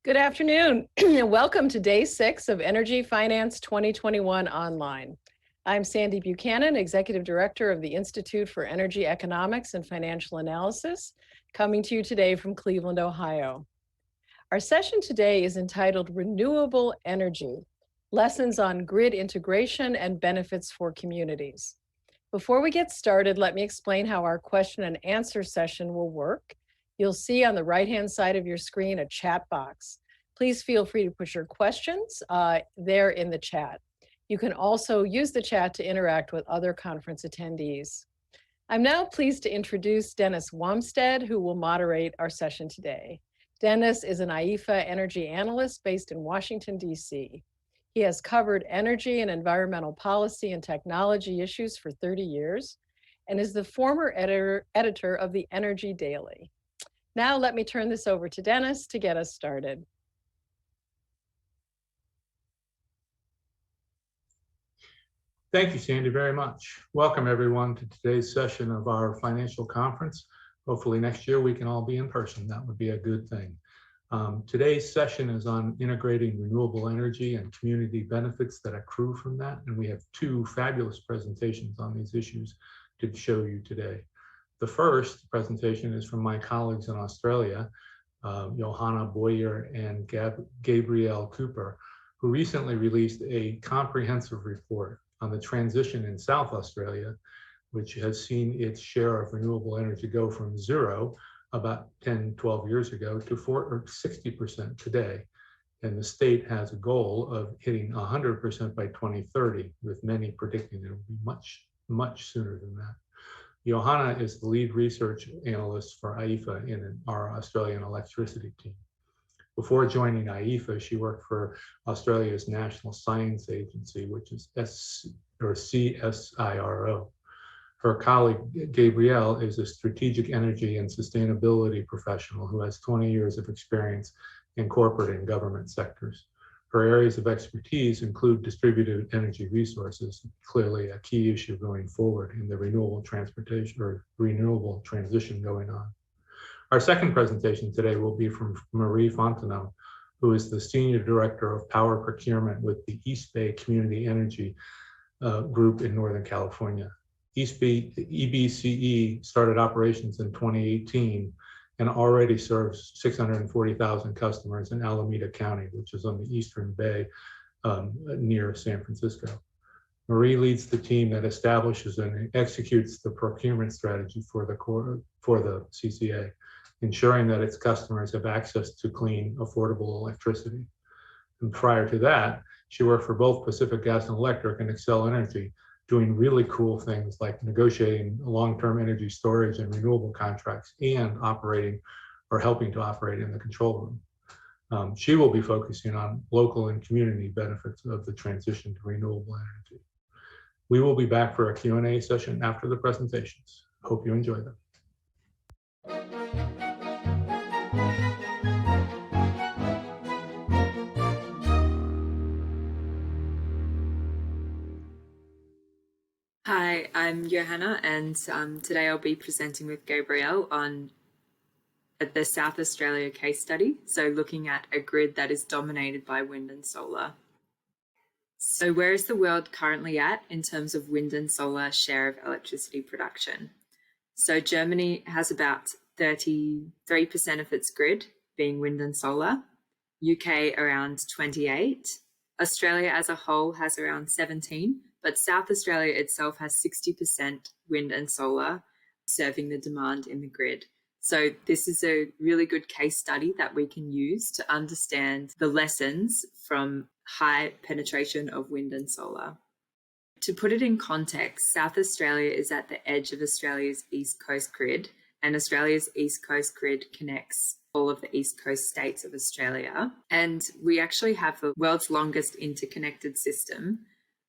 Good afternoon, and welcome to Day 6 of Energy Finance 2021 Online. I'm Sandy Buchanan, Executive Director of the Institute for Energy Economics and Financial Analysis, coming to you today from Cleveland, Ohio. Our session today is entitled Renewable Energy, Lessons on Grid Integration and Benefits for Communities. Before we get started, let me explain how our question and answer session will work. You'll see on the right-hand side of your screen a chat box. Please feel free to put your questions there in the chat. You can also use the chat to interact with other conference attendees. I'm now pleased to introduce Dennis Wamsted, who will moderate our session today. Dennis is an IEEFA energy analyst based in Washington, D.C. He has covered energy and environmental policy and technology issues for 30 years and is the former editor of the Energy Daily. Now let me turn this over to Dennis to get us started. Thank you, Sandy, very much. Welcome everyone to today's session of our financial conference. Hopefully next year we can all be in person. That would be a good thing. Today's session is on integrating renewable energy and community benefits that accrue from that. And we have two fabulous presentations on these issues to show you today. The first presentation is from my colleagues in Australia, Johanna Bowyer and Gabrielle Kuiper, who recently released a comprehensive report on the transition in South Australia, which has seen its share of renewable energy go from zero about 10, 12 years ago to 60% today. And the state has a goal of hitting 100% by 2030, with many predicting it will be much, much sooner than that. Johanna is the lead research analyst for IEEFA in our Australian electricity team. Before joining IEEFA, she worked for Australia's National Science Agency, which is CSIRO. Her colleague, Gabrielle, is a strategic energy and sustainability professional who has 20 years of experience in corporate and government sectors. Her areas of expertise include distributed energy resources, clearly a key issue going forward in the renewable transition going on. Our second presentation today will be from Marie Fontenot, who is the Senior Director of Power Procurement with the East Bay Community Energy Group in Northern California. East Bay EBCE started operations in 2018 and already serves 640,000 customers in Alameda County, which is on the Eastern Bay near San Francisco. Marie leads the team that establishes and executes the procurement strategy for the CCA, ensuring that its customers have access to clean, affordable electricity. And prior to that, she worked for both Pacific Gas and Electric and Xcel Energy, doing really cool things like negotiating long-term energy storage and renewable contracts and operating or helping to operate in the control room. She will be focusing on local and community benefits of the transition to renewable energy. We will be back for a Q&A session after the presentations. Hope you enjoy them. Hi, I'm Johanna, and today I'll be presenting with Gabrielle on the South Australia case study, so looking at a grid that is dominated by wind and solar. So where is the world currently at in terms of wind and solar share of electricity production? So Germany has about 33% of its grid being wind and solar, UK around 28%, Australia as a whole has around 17%, but South Australia itself has 60% wind and solar serving the demand in the grid. So this is a really good case study that we can use to understand the lessons from high penetration of wind and solar. To put it in context, South Australia is at the edge of Australia's East Coast grid, and Australia's East Coast grid connects all of the East Coast states of Australia. And we actually have the world's longest interconnected system,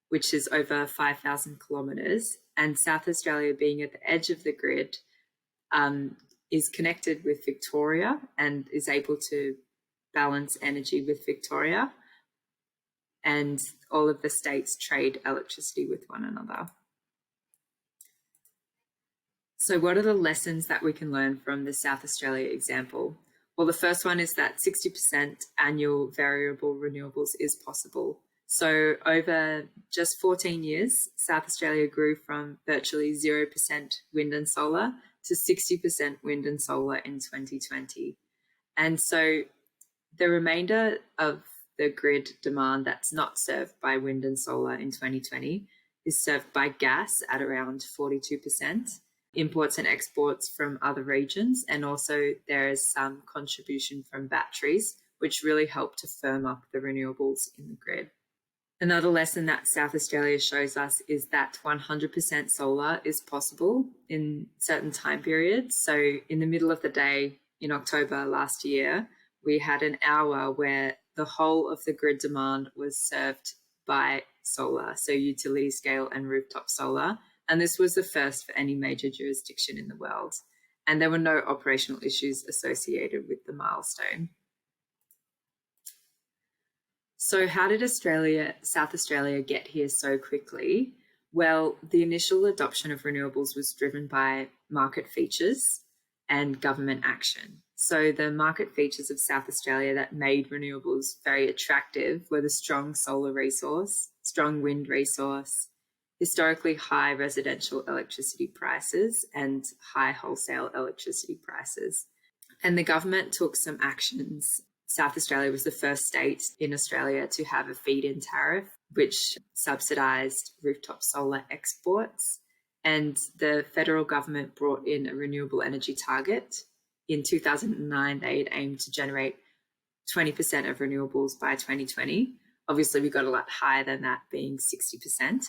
which is over 5,000 kilometres, and South Australia, being at the edge of the grid, is connected with Victoria and is able to balance energy with Victoria, and all of the states trade electricity with one another. So what are the lessons that we can learn from the South Australia example? Well, the first one is that 60% annual variable renewables is possible. So over just 14 years, South Australia grew from virtually 0% wind and solar to 60% wind and solar in 2020. And so the remainder of the grid demand that's not served by wind and solar in 2020 is served by gas at around 42%, imports and exports from other regions, and also there is some contribution from batteries, which really help to firm up the renewables in the grid. Another lesson that South Australia shows us is that 100% solar is possible in certain time periods. So in the middle of the day in October last year, we had an hour where the whole of the grid demand was served by solar, so utility scale and rooftop solar. And this was the first for any major jurisdiction in the world. And there were no operational issues associated with the milestone. So how did South Australia get here so quickly? Well, the initial adoption of renewables was driven by market features and government action. So the market features of South Australia that made renewables very attractive were the strong solar resource, strong wind resource, historically high residential electricity prices, and high wholesale electricity prices. And the government took some actions. South Australia was the first state in Australia to have a feed-in tariff, which subsidised rooftop solar exports. And the federal government brought in a renewable energy target. In 2009, they had aimed to generate 20% of renewables by 2020. Obviously, we got a lot higher than that, being 60%.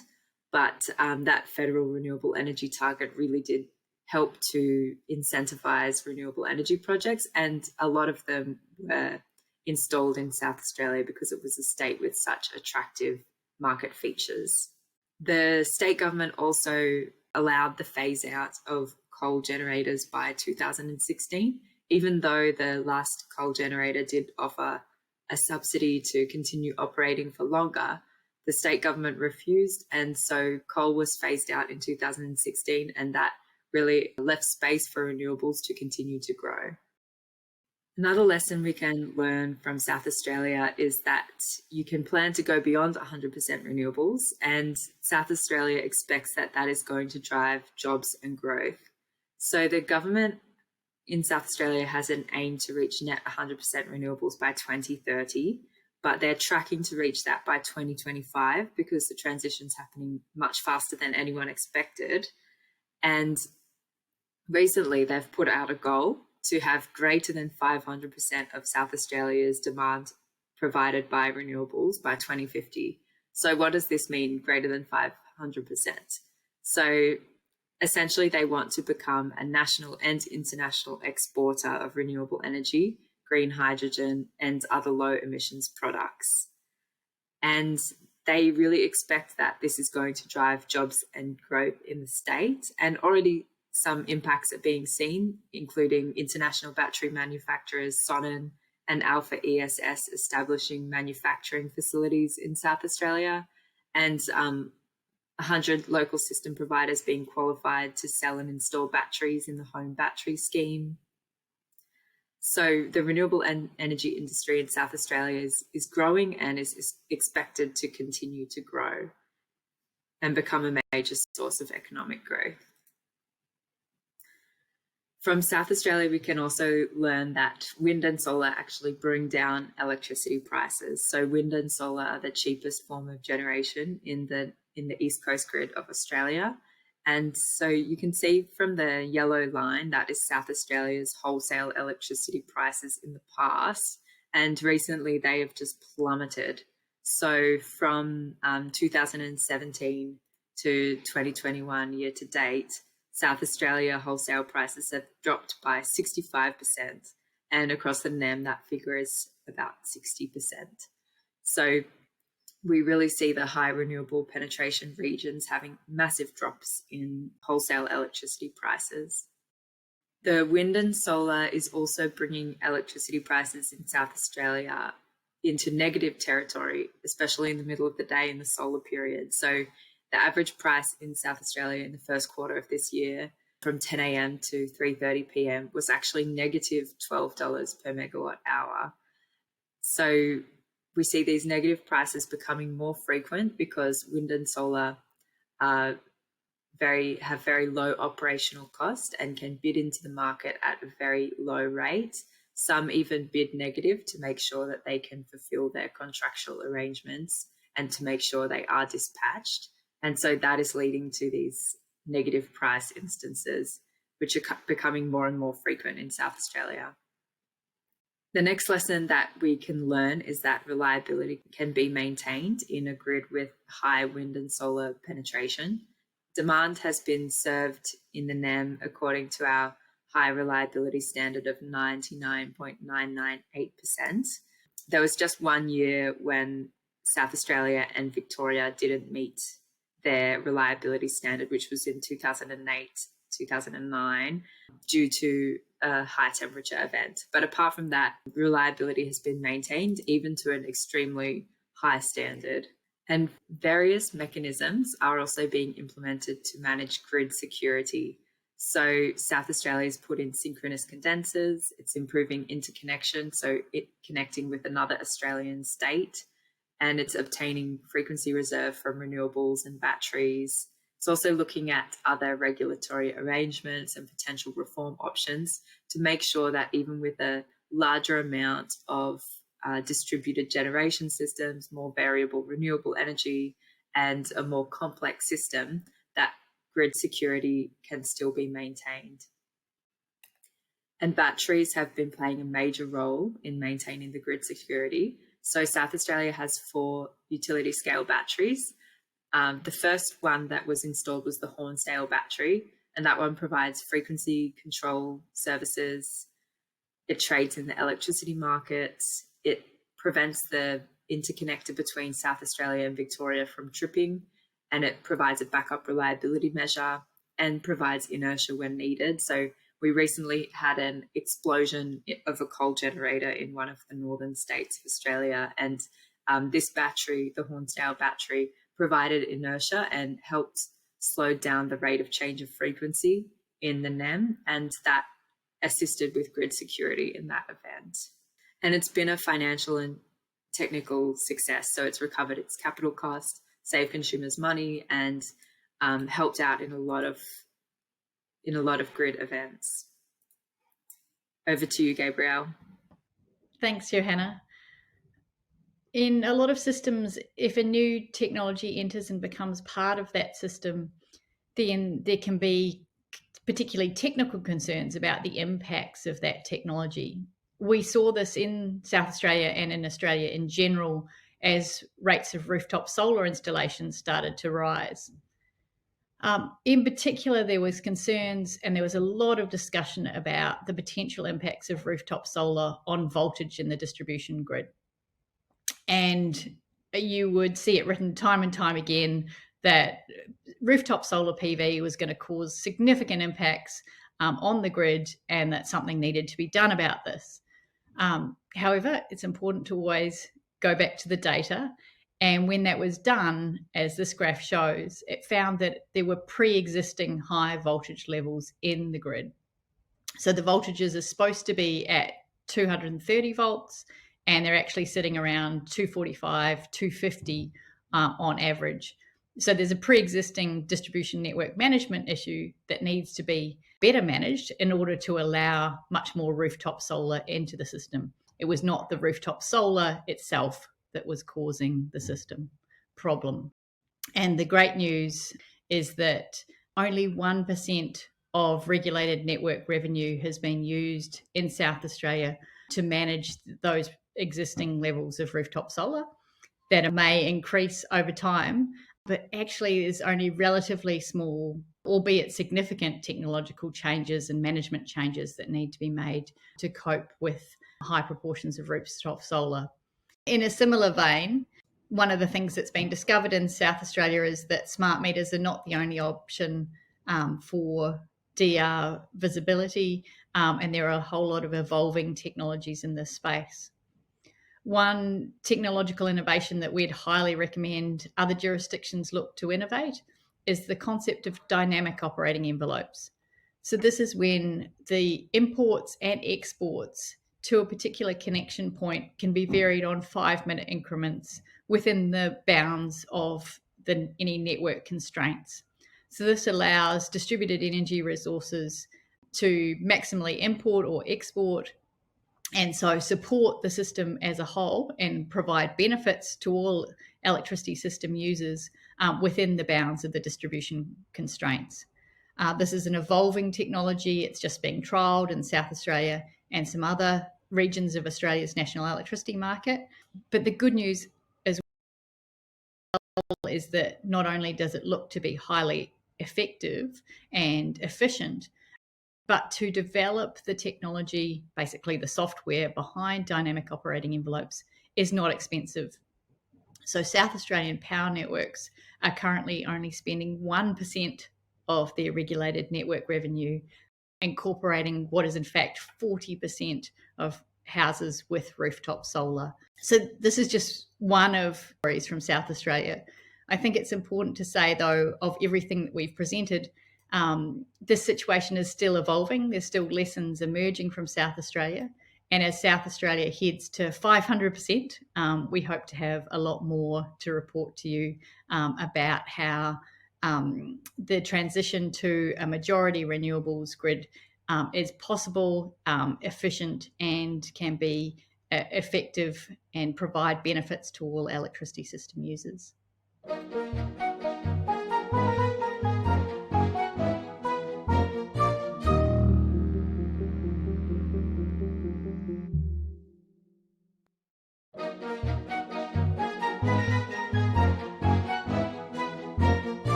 But that federal renewable energy target really did help to incentivize renewable energy projects, and a lot of them were installed in South Australia because it was a state with such attractive market features. The state government also allowed the phase out of coal generators by 2016, even though the last coal generator did offer a subsidy to continue operating for longer. The state government refused, and so coal was phased out in 2016, and that really left space for renewables to continue to grow. Another lesson we can learn from South Australia is that you can plan to go beyond 100% renewables, and South Australia expects that that is going to drive jobs and growth. So the government in South Australia has an aim to reach net 100% renewables by 2030, but they're tracking to reach that by 2025 because the transition's happening much faster than anyone expected. And recently they've put out a goal to have greater than 500% of South Australia's demand provided by renewables by 2050. So what does this mean, greater than 500%? So essentially they want to become a national and international exporter of renewable energy, green hydrogen, and other low emissions products. And they really expect that this is going to drive jobs and growth in the state, and already some impacts are being seen, including international battery manufacturers Sonnen and Alpha ESS establishing manufacturing facilities in South Australia, and 100 local system providers being qualified to sell and install batteries in the home battery scheme. So the renewable energy industry in South Australia is growing and is expected to continue to grow and become a major source of economic growth. From South Australia, we can also learn that wind and solar actually bring down electricity prices. So wind and solar are the cheapest form of generation in the East Coast grid of Australia. And so you can see from the yellow line that is South Australia's wholesale electricity prices in the past. And recently they have just plummeted. So from 2017 to 2021 year to date, South Australia wholesale prices have dropped by 65%. And across the NEM, that figure is about 60%. So we really see the high renewable penetration regions having massive drops in wholesale electricity prices. The wind and solar is also bringing electricity prices in South Australia into negative territory, especially in the middle of the day in the solar period. So the average price in South Australia in the first quarter of this year from 10 a.m. to 3:30 p.m. was actually negative $12 per megawatt hour. So we see these negative prices becoming more frequent because wind and solar have very low operational cost and can bid into the market at a very low rate. Some even bid negative to make sure that they can fulfill their contractual arrangements and to make sure they are dispatched. And so that is leading to these negative price instances, which are becoming more and more frequent in South Australia. The next lesson that we can learn is that reliability can be maintained in a grid with high wind and solar penetration. Demand has been served in the NEM according to our high reliability standard of 99.998%. There was just 1 year when South Australia and Victoria didn't meet their reliability standard, which was in 2008, 2009, due to a high temperature event. But apart from that, reliability has been maintained even to an extremely high standard. And various mechanisms are also being implemented to manage grid security. So South Australia's put in synchronous condensers, it's improving interconnection, so it connecting with another Australian state, and it's obtaining frequency reserve from renewables and batteries. It's also looking at other regulatory arrangements and potential reform options to make sure that even with a larger amount of distributed generation systems, more variable renewable energy, and a more complex system, that grid security can still be maintained. And batteries have been playing a major role in maintaining the grid security. So South Australia has 4 utility scale batteries. The first one that was installed was the Hornsdale battery, and that one provides frequency control services. It trades in the electricity markets. It prevents the interconnector between South Australia and Victoria from tripping, and it provides a backup reliability measure and provides inertia when needed. So we recently had an explosion of a coal generator in one of the northern states of Australia, and this battery, the Hornsdale battery, provided inertia and helped slow down the rate of change of frequency in the NEM, and that assisted with grid security in that event. And it's been a financial and technical success. So it's recovered its capital cost, saved consumers money, and helped out in a lot of grid events. Over to you, Gabrielle. Thanks, Johanna. In a lot of systems, if a new technology enters and becomes part of that system, then there can be particularly technical concerns about the impacts of that technology. We saw this in South Australia and in Australia in general as rates of rooftop solar installations started to rise. In particular, there was concerns and there was a lot of discussion about the potential impacts of rooftop solar on voltage in the distribution grid. And you would see it written time and time again that rooftop solar PV was going to cause significant impacts on the grid, and that something needed to be done about this. However, it's important to always go back to the data. And when that was done, as this graph shows, it found that there were pre-existing high voltage levels in the grid. So the voltages are supposed to be at 230 volts, and they're actually sitting around 245, 250 on average. So there's a pre-existing distribution network management issue that needs to be better managed in order to allow much more rooftop solar into the system. It was not the rooftop solar itself that was causing the system problem. And the great news is that only 1% of regulated network revenue has been used in South Australia to manage those existing levels of rooftop solar. That may increase over time, but actually there's only relatively small, albeit significant, technological changes and management changes that need to be made to cope with high proportions of rooftop solar. In a similar vein, one of the things that's been discovered in South Australia is that smart meters are not the only option for DR visibility, and there are a whole lot of evolving technologies in this space. One technological innovation that we'd highly recommend other jurisdictions look to innovate is the concept of dynamic operating envelopes. So this is when the imports and exports to a particular connection point can be varied on 5-minute increments within the bounds of any network constraints. So this allows distributed energy resources to maximally import or export, and so support the system as a whole and provide benefits to all electricity system users within the bounds of the distribution constraints. This is an evolving technology. It's just being trialled in South Australia and some other regions of Australia's national electricity market. But the good news as well is that not only does it look to be highly effective and efficient, but to develop the technology, basically the software behind dynamic operating envelopes, is not expensive. So South Australian power networks are currently only spending 1% of their regulated network revenue incorporating what is in fact 40% of houses with rooftop solar. So this is just one of stories from South Australia. I think it's important to say, though, of everything that we've presented, this situation is still evolving. There's still lessons emerging from South Australia. And as South Australia heads to 500%, we hope to have a lot more to report to you about how the transition to a majority renewables grid is possible, efficient, and can be effective and provide benefits to all electricity system users.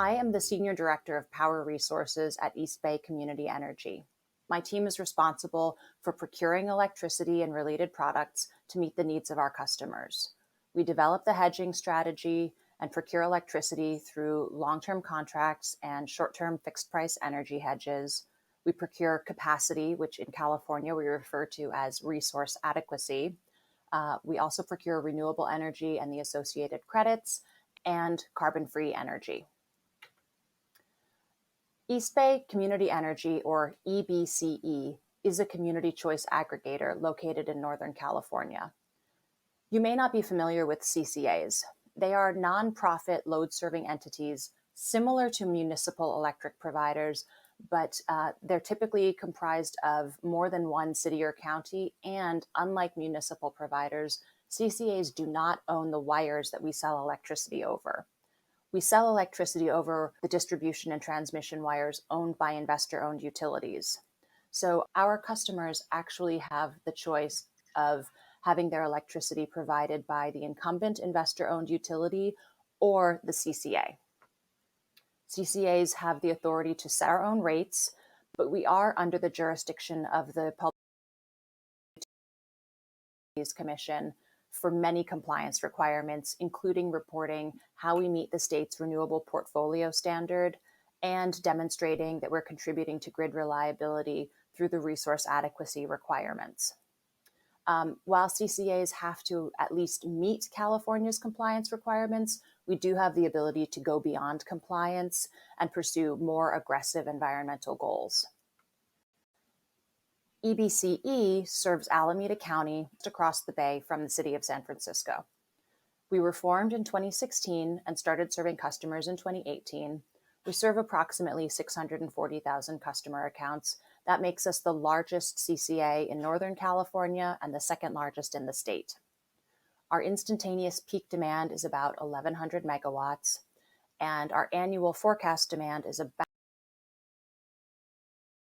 I am the Senior Director of Power Resources at East Bay Community Energy. My team is responsible for procuring electricity and related products to meet the needs of our customers. We develop the hedging strategy and procure electricity through long-term contracts and short-term fixed-price energy hedges. We procure capacity, which in California we refer to as resource adequacy. We also procure renewable energy and the associated credits and carbon-free energy. East Bay Community Energy, or EBCE, is a community choice aggregator located in Northern California. You may not be familiar with CCAs. They are nonprofit load-serving entities similar to municipal electric providers, but they're typically comprised of more than one city or county, and unlike municipal providers, CCAs do not own the wires that we sell electricity over. We sell electricity over the distribution and transmission wires owned by investor-owned utilities. So our customers actually have the choice of having their electricity provided by the incumbent investor-owned utility or the CCA. CCAs have the authority to set our own rates, but we are under the jurisdiction of the Public Utilities Commission for many compliance requirements, including reporting how we meet the state's renewable portfolio standard and demonstrating that we're contributing to grid reliability through the resource adequacy requirements. While CCAs have to at least meet California's compliance requirements, we do have the ability to go beyond compliance and pursue more aggressive environmental goals. EBCE serves Alameda County just across the bay from the city of San Francisco. We were formed in 2016 and started serving customers in 2018. We serve approximately 640,000 customer accounts. That makes us the largest CCA in Northern California and the second largest in the state. Our instantaneous peak demand is about 1,100 megawatts, and our annual forecast demand is about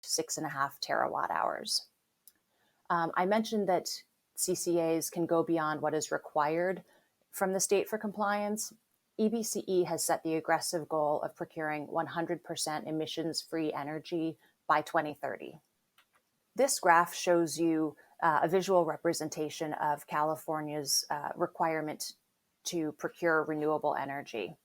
6.5 terawatt hours. I mentioned that CCAs can go beyond what is required from the state for compliance. EBCE has set the aggressive goal of procuring 100% emissions-free energy by 2030. This graph shows you a visual representation of California's requirement to procure renewable energy.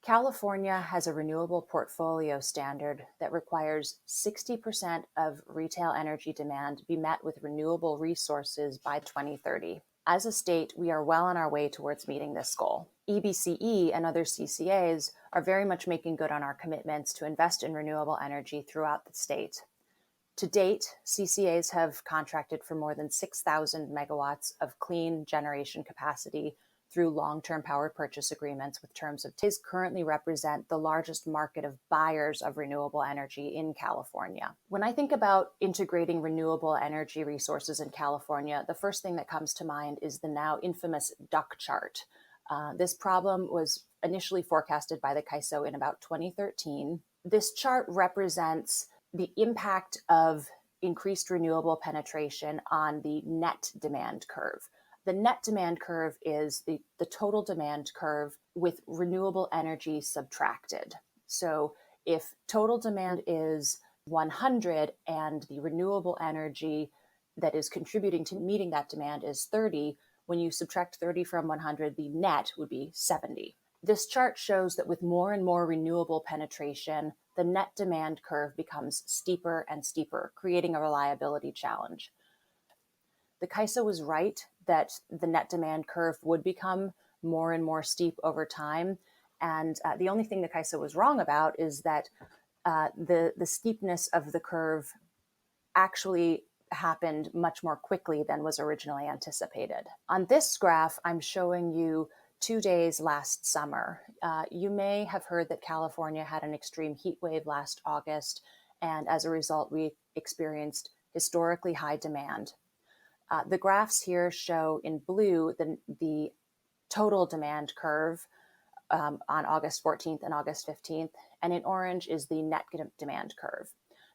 California has a renewable portfolio standard that requires 60% of retail energy demand be met with renewable resources by 2030. As a state, we are well on our way towards meeting this goal. EBCE and other CCAs are very much making good on our commitments to invest in renewable energy throughout the state. To date, CCAs have contracted for more than 6,000 megawatts of clean generation capacity through long-term power purchase agreements with terms of TIS currently represent the largest market of buyers of renewable energy in California. When I think about integrating renewable energy resources in California, the first thing that comes to mind is the now infamous duck chart. This problem was initially forecasted by the CAISO in about 2013. This chart represents the impact of increased renewable penetration on the net demand curve. The net demand curve is the total demand curve with renewable energy subtracted. So if total demand is 100 and the renewable energy that is contributing to meeting that demand is 30, when you subtract 30 from 100, the net would be 70. This chart shows that with more and more renewable penetration, the net demand curve becomes steeper and steeper, creating a reliability challenge. The CAISO was right that the net demand curve would become more and more steep over time. And the only thing the CAISO was wrong about is that the steepness of the curve actually happened much more quickly than was originally anticipated. On this graph, I'm showing you 2 days last summer. You may have heard that California had an extreme heat wave last August, and as a result, we experienced historically high demand. The graphs here show in blue the total demand curve on August 14th and August 15th, and in orange is the net demand curve.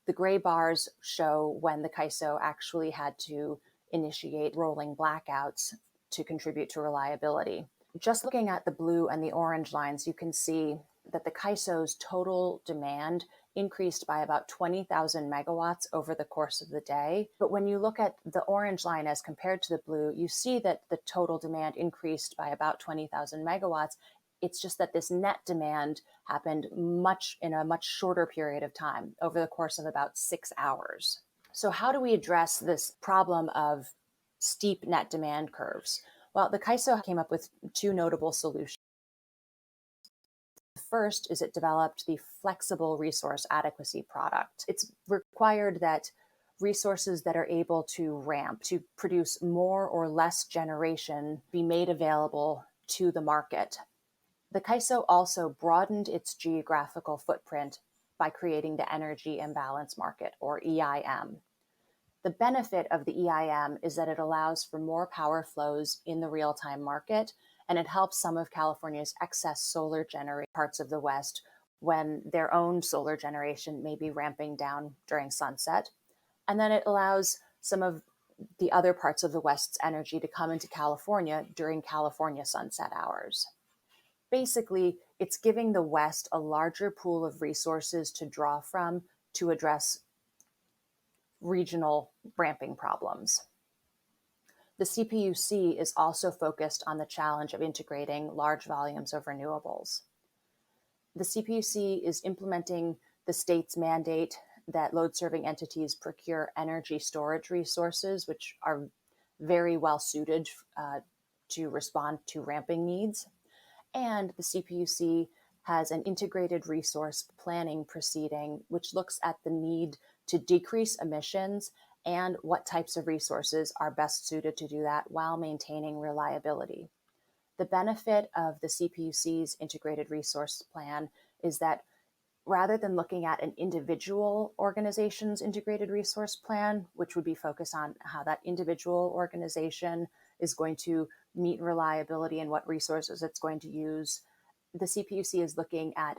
The gray bars show when the CAISO actually had to initiate rolling blackouts to contribute to reliability. Just looking at the blue and the orange lines, you can see that the CAISO's total demand increased by about 20,000 megawatts over the course of the day. But when you look at the orange line as compared to the blue, you see that the total demand increased by about 20,000 megawatts. It's just that this net demand happened in a much shorter period of time, over the course of about 6 hours. So how do we address this problem of steep net demand curves? Well, the CAISO came up with 2 notable solutions. The first is it developed the flexible resource adequacy product. It's required that resources that are able to ramp to produce more or less generation be made available to the market. The CAISO also broadened its geographical footprint by creating the Energy Imbalance Market, or EIM. The benefit of the EIM is that it allows for more power flows in the real-time market, and it helps some of California's excess solar generation parts of the West when their own solar generation may be ramping down during sunset. And then it allows some of the other parts of the West's energy to come into California during California sunset hours. Basically, it's giving the West a larger pool of resources to draw from to address regional ramping problems. The CPUC is also focused on the challenge of integrating large volumes of renewables. The CPUC is implementing the state's mandate that load-serving entities procure energy storage resources, which are very well suited to respond to ramping needs. And the CPUC has an integrated resource planning proceeding, which looks at the need to decrease emissions and what types of resources are best suited to do that while maintaining reliability. The benefit of the CPUC's integrated resource plan is that rather than looking at an individual organization's integrated resource plan, which would be focused on how that individual organization is going to meet reliability and what resources it's going to use, the CPUC is looking at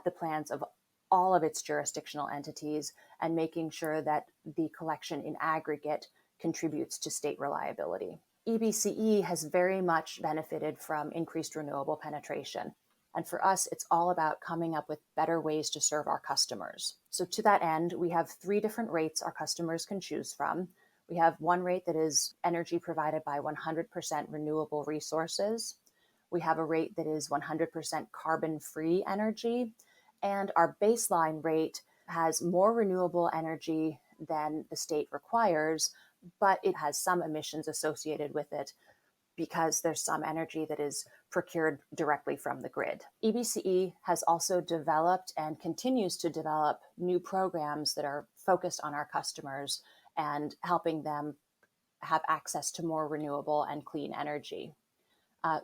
the plans of all of its jurisdictional entities and making sure that the collection in aggregate contributes to state reliability. EBCE has very much benefited from increased renewable penetration. And for us, it's all about coming up with better ways to serve our customers. So to that end, we have 3 different rates our customers can choose from. We have one rate that is energy provided by 100% renewable resources. We have a rate that is 100% carbon-free energy. And our baseline rate has more renewable energy than the state requires, but it has some emissions associated with it because there's some energy that is procured directly from the grid. EBCE has also developed and continues to develop new programs that are focused on our customers and helping them have access to more renewable and clean energy.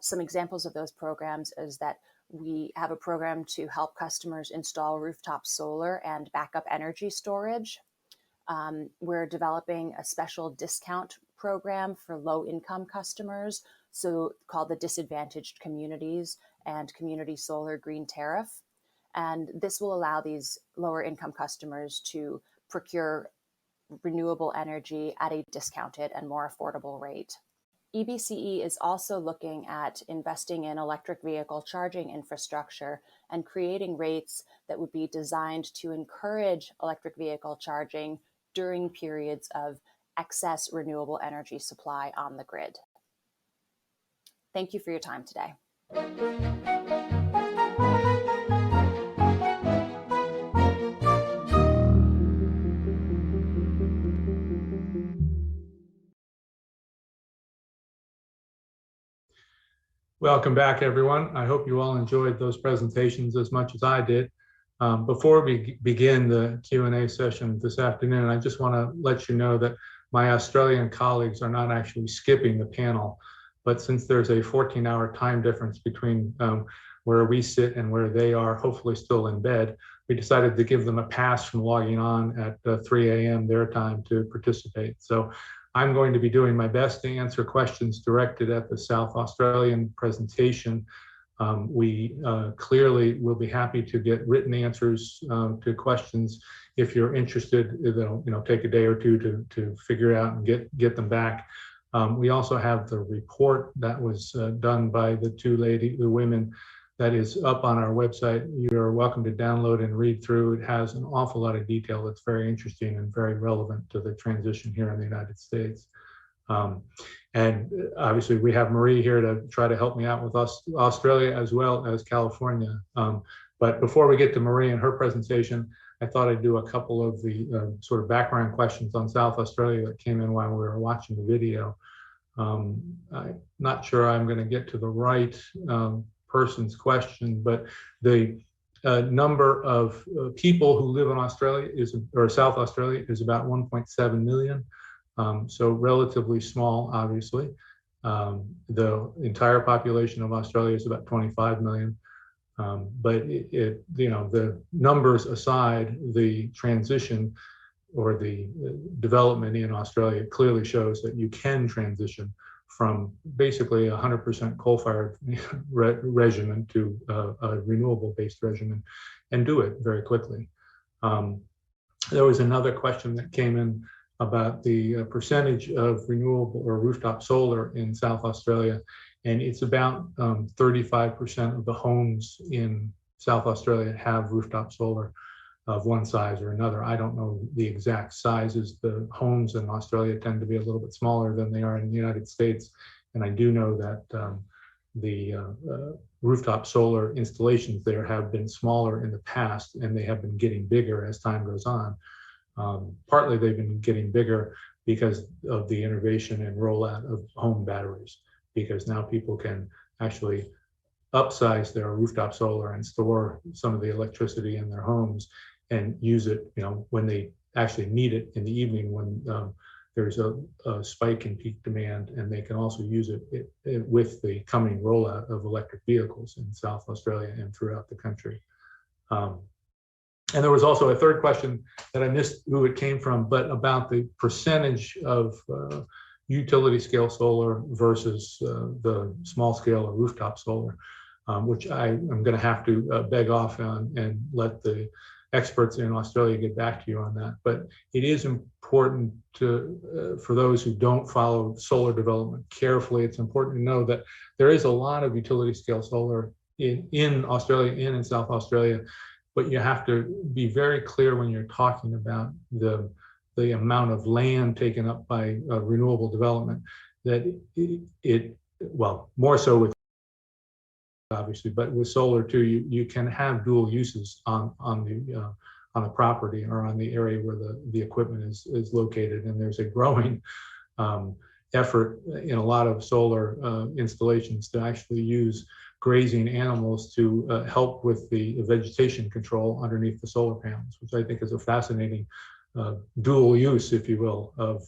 Some examples of those programs is that we have a program to help customers install rooftop solar and backup energy storage. We're developing a special discount program for low-income customers, so called the Disadvantaged Communities and Community Solar Green Tariff. And this will allow these lower-income customers to procure renewable energy at a discounted and more affordable rate. EBCE is also looking at investing in electric vehicle charging infrastructure and creating rates that would be designed to encourage electric vehicle charging during periods of excess renewable energy supply on the grid. Thank you for your time today. Welcome back, everyone. I hope you all enjoyed those presentations as much as I did. Before we begin the Q&A session this afternoon, I just want to let you know that my Australian colleagues are not actually skipping the panel, but since there's a 14-hour time difference between where we sit and where they are, hopefully still in bed, we decided to give them a pass from logging on at 3 a.m. their time to participate. So I'm going to be doing my best to answer questions directed at the South Australian presentation. We clearly will be happy to get written answers to questions if you're interested. It'll take a day or two to figure out and get them back. We also have the report that was done by the women that is up on our website. You're welcome to download and read through. It has an awful lot of detail that's very interesting and very relevant to the transition here in the United States. And obviously we have Marie here to try to help me out with Australia as well as California. But before we get to Marie and her presentation, I thought I'd do a couple of the sort of background questions on South Australia that came in while we were watching the video. I'm not sure I'm going to get to the right person's question, but the number of people who live in Australia or South Australia is about 1.7 million. So relatively small, obviously. The entire population of Australia is about 25 million. But the numbers aside, the transition or the development in Australia clearly shows that you can transition from basically 100% coal-fired regimen to a renewable-based regimen and do it very quickly. There was another question that came in about the percentage of renewable or rooftop solar in South Australia, and it's about 35% of the homes in South Australia have rooftop solar of one size or another. I don't know the exact sizes. The homes in Australia tend to be a little bit smaller than they are in the United States. And I do know that the rooftop solar installations there have been smaller in the past, and they have been getting bigger as time goes on. Partly they've been getting bigger because of the innovation and rollout of home batteries, because now people can actually upsize their rooftop solar and store some of the electricity in their homes and use it, when they actually need it in the evening when there's a spike in peak demand, and they can also use it with the coming rollout of electric vehicles in South Australia and throughout the country. And there was also a third question that I missed who it came from, but about the percentage of utility scale solar versus the small scale or rooftop solar, which I am going to have to beg off on and let the experts in Australia get back to you on that. But it is important for those who don't follow solar development carefully, it's important to know that there is a lot of utility scale solar in Australia and in South Australia, but you have to be very clear when you're talking about the amount of land taken up by renewable development, that well, more so with obviously, but with solar too, you can have dual uses on the property or on the area where the equipment is located, and there's a growing effort in a lot of solar installations to actually use grazing animals to help with the vegetation control underneath the solar panels, which I think is a fascinating dual use, if you will, of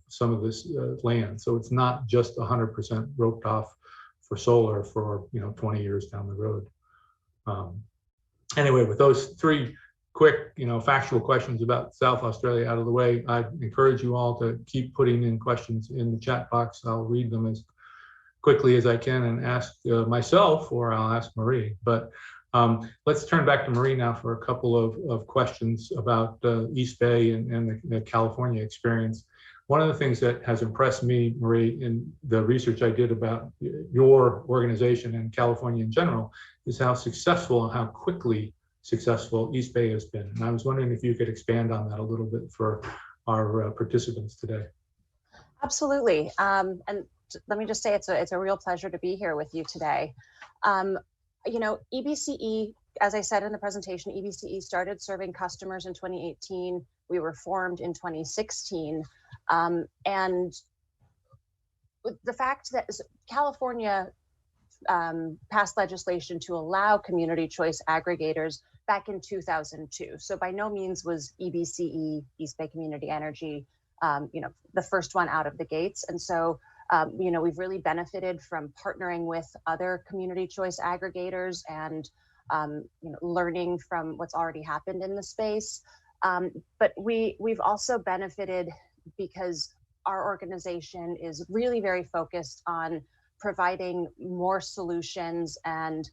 some of this land. So it's not just 100% roped off for solar for 20 years down the road. Anyway, with those three quick, factual questions about South Australia out of the way, I encourage you all to keep putting in questions in the chat box. I'll read them as quickly as I can and ask myself, or I'll ask Marie. But let's turn back to Marie now for a couple of questions about East Bay and the California experience. One of the things that has impressed me, Marie, in the research I did about your organization and California in general, is how successful and how quickly successful East Bay has been. And I was wondering if you could expand on that a little bit for our participants today. Absolutely. And let me just say it's a real pleasure to be here with you today. EBCE, as I said in the presentation, EBCE started serving customers in 2018. We were formed in 2016. And the fact that California passed legislation to allow community choice aggregators back in 2002. So by no means was EBCE, East Bay Community Energy, the first one out of the gates. And so, we've really benefited from partnering with other community choice aggregators and, learning from what's already happened in the space. But we've also benefited because our organization is really very focused on providing more solutions and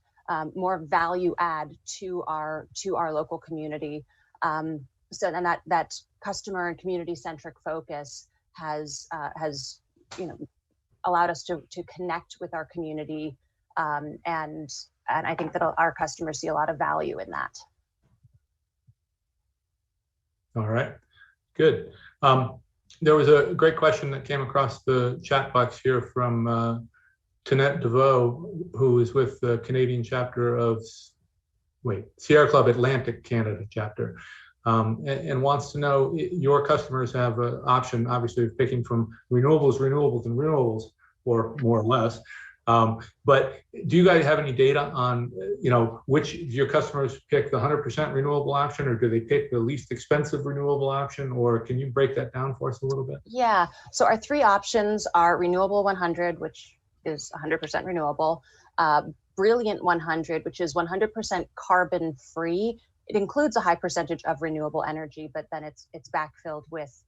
more value add to our local community. And that customer and community centric focus has allowed us to connect with our community, and I think that our customers see a lot of value in that. All right, good. There was a great question that came across the chat box here from Tanette DeVoe, who is with the Canadian chapter of, Sierra Club Atlantic Canada chapter, and wants to know, your customers have an option, obviously, of picking from renewables, or more or less. But do you guys have any data on, which of your customers pick the 100% renewable option, or do they pick the least expensive renewable option, or can you break that down for us a little bit? Yeah, so our three options are Renewable 100, which is 100% renewable, Brilliant 100, which is 100% carbon free. It includes a high percentage of renewable energy, but then it's backfilled with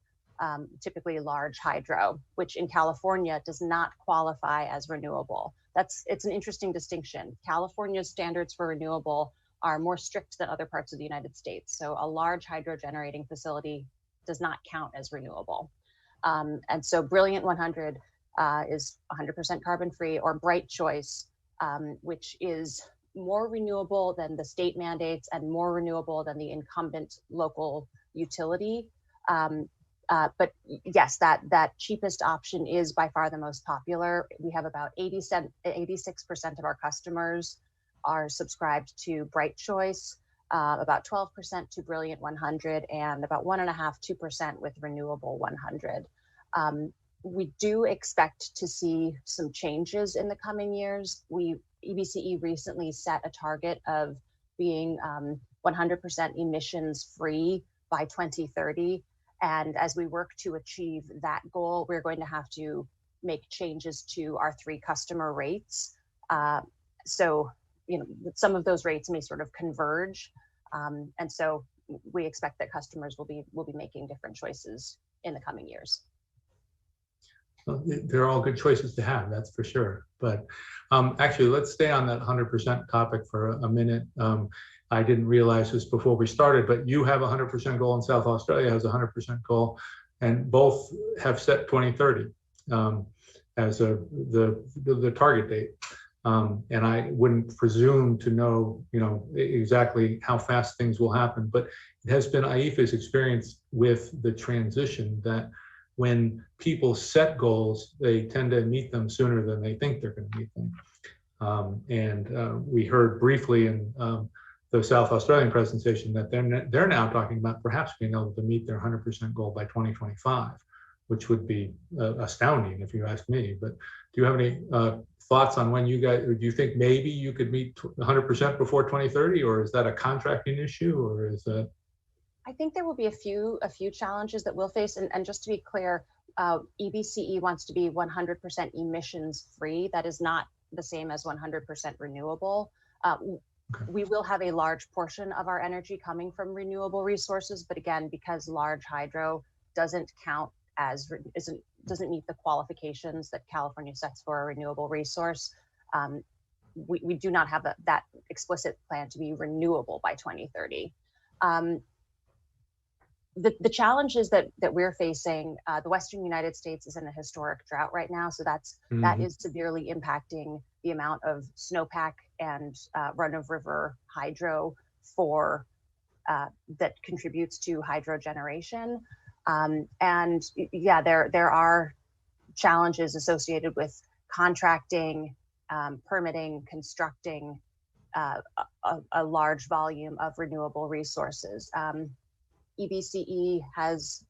typically large hydro, which in California does not qualify as renewable. It's an interesting distinction. California's standards for renewable are more strict than other parts of the United States. So a large hydro generating facility does not count as renewable. And so Brilliant 100 is 100% carbon free, or Bright Choice, which is more renewable than the state mandates and more renewable than the incumbent local utility. But yes, that cheapest option is by far the most popular. We have about 86% of our customers are subscribed to Bright Choice, about 12% to Brilliant 100, and about 1.5–2% with Renewable 100. We do expect to see some changes in the coming years. EBCE recently set a target of being 100% emissions free by 2030. And as we work to achieve that goal, we're going to have to make changes to our three customer rates. So, some of those rates may sort of converge. And so we expect that customers will be making different choices in the coming years. Well, they're all good choices to have, that's for sure. But actually, let's stay on that 100% topic for a minute. I didn't realize this before we started, but you have a 100% goal and South Australia has a 100% goal, and both have set 2030 as the target date. And I wouldn't presume to know, exactly how fast things will happen, but it has been IEEFA's experience with the transition that when people set goals, they tend to meet them sooner than they think they're going to meet them. And we heard briefly in the South Australian presentation that they're now talking about perhaps being able to meet their 100% goal by 2025. which would be astounding if you ask me. But do you have any thoughts on when you guys, or do you think maybe you could meet 100% before 2030, or is that a contracting issue, or is that? I think there will be a few challenges that we'll face. And just to be clear, EBCE wants to be 100% emissions free. That is not the same as 100% renewable. We will have a large portion of our energy coming from renewable resources, but again, because large hydro doesn't count as, doesn't meet the qualifications that California sets for a renewable resource, we do not have that explicit plan to be renewable by 2030. The challenges that we're facing, the Western United States is in a historic drought right now, so that is severely impacting the amount of snowpack and run-of-river hydro for that contributes to hydro generation. And yeah, there are challenges associated with contracting, permitting, constructing a large volume of renewable resources. EBCE has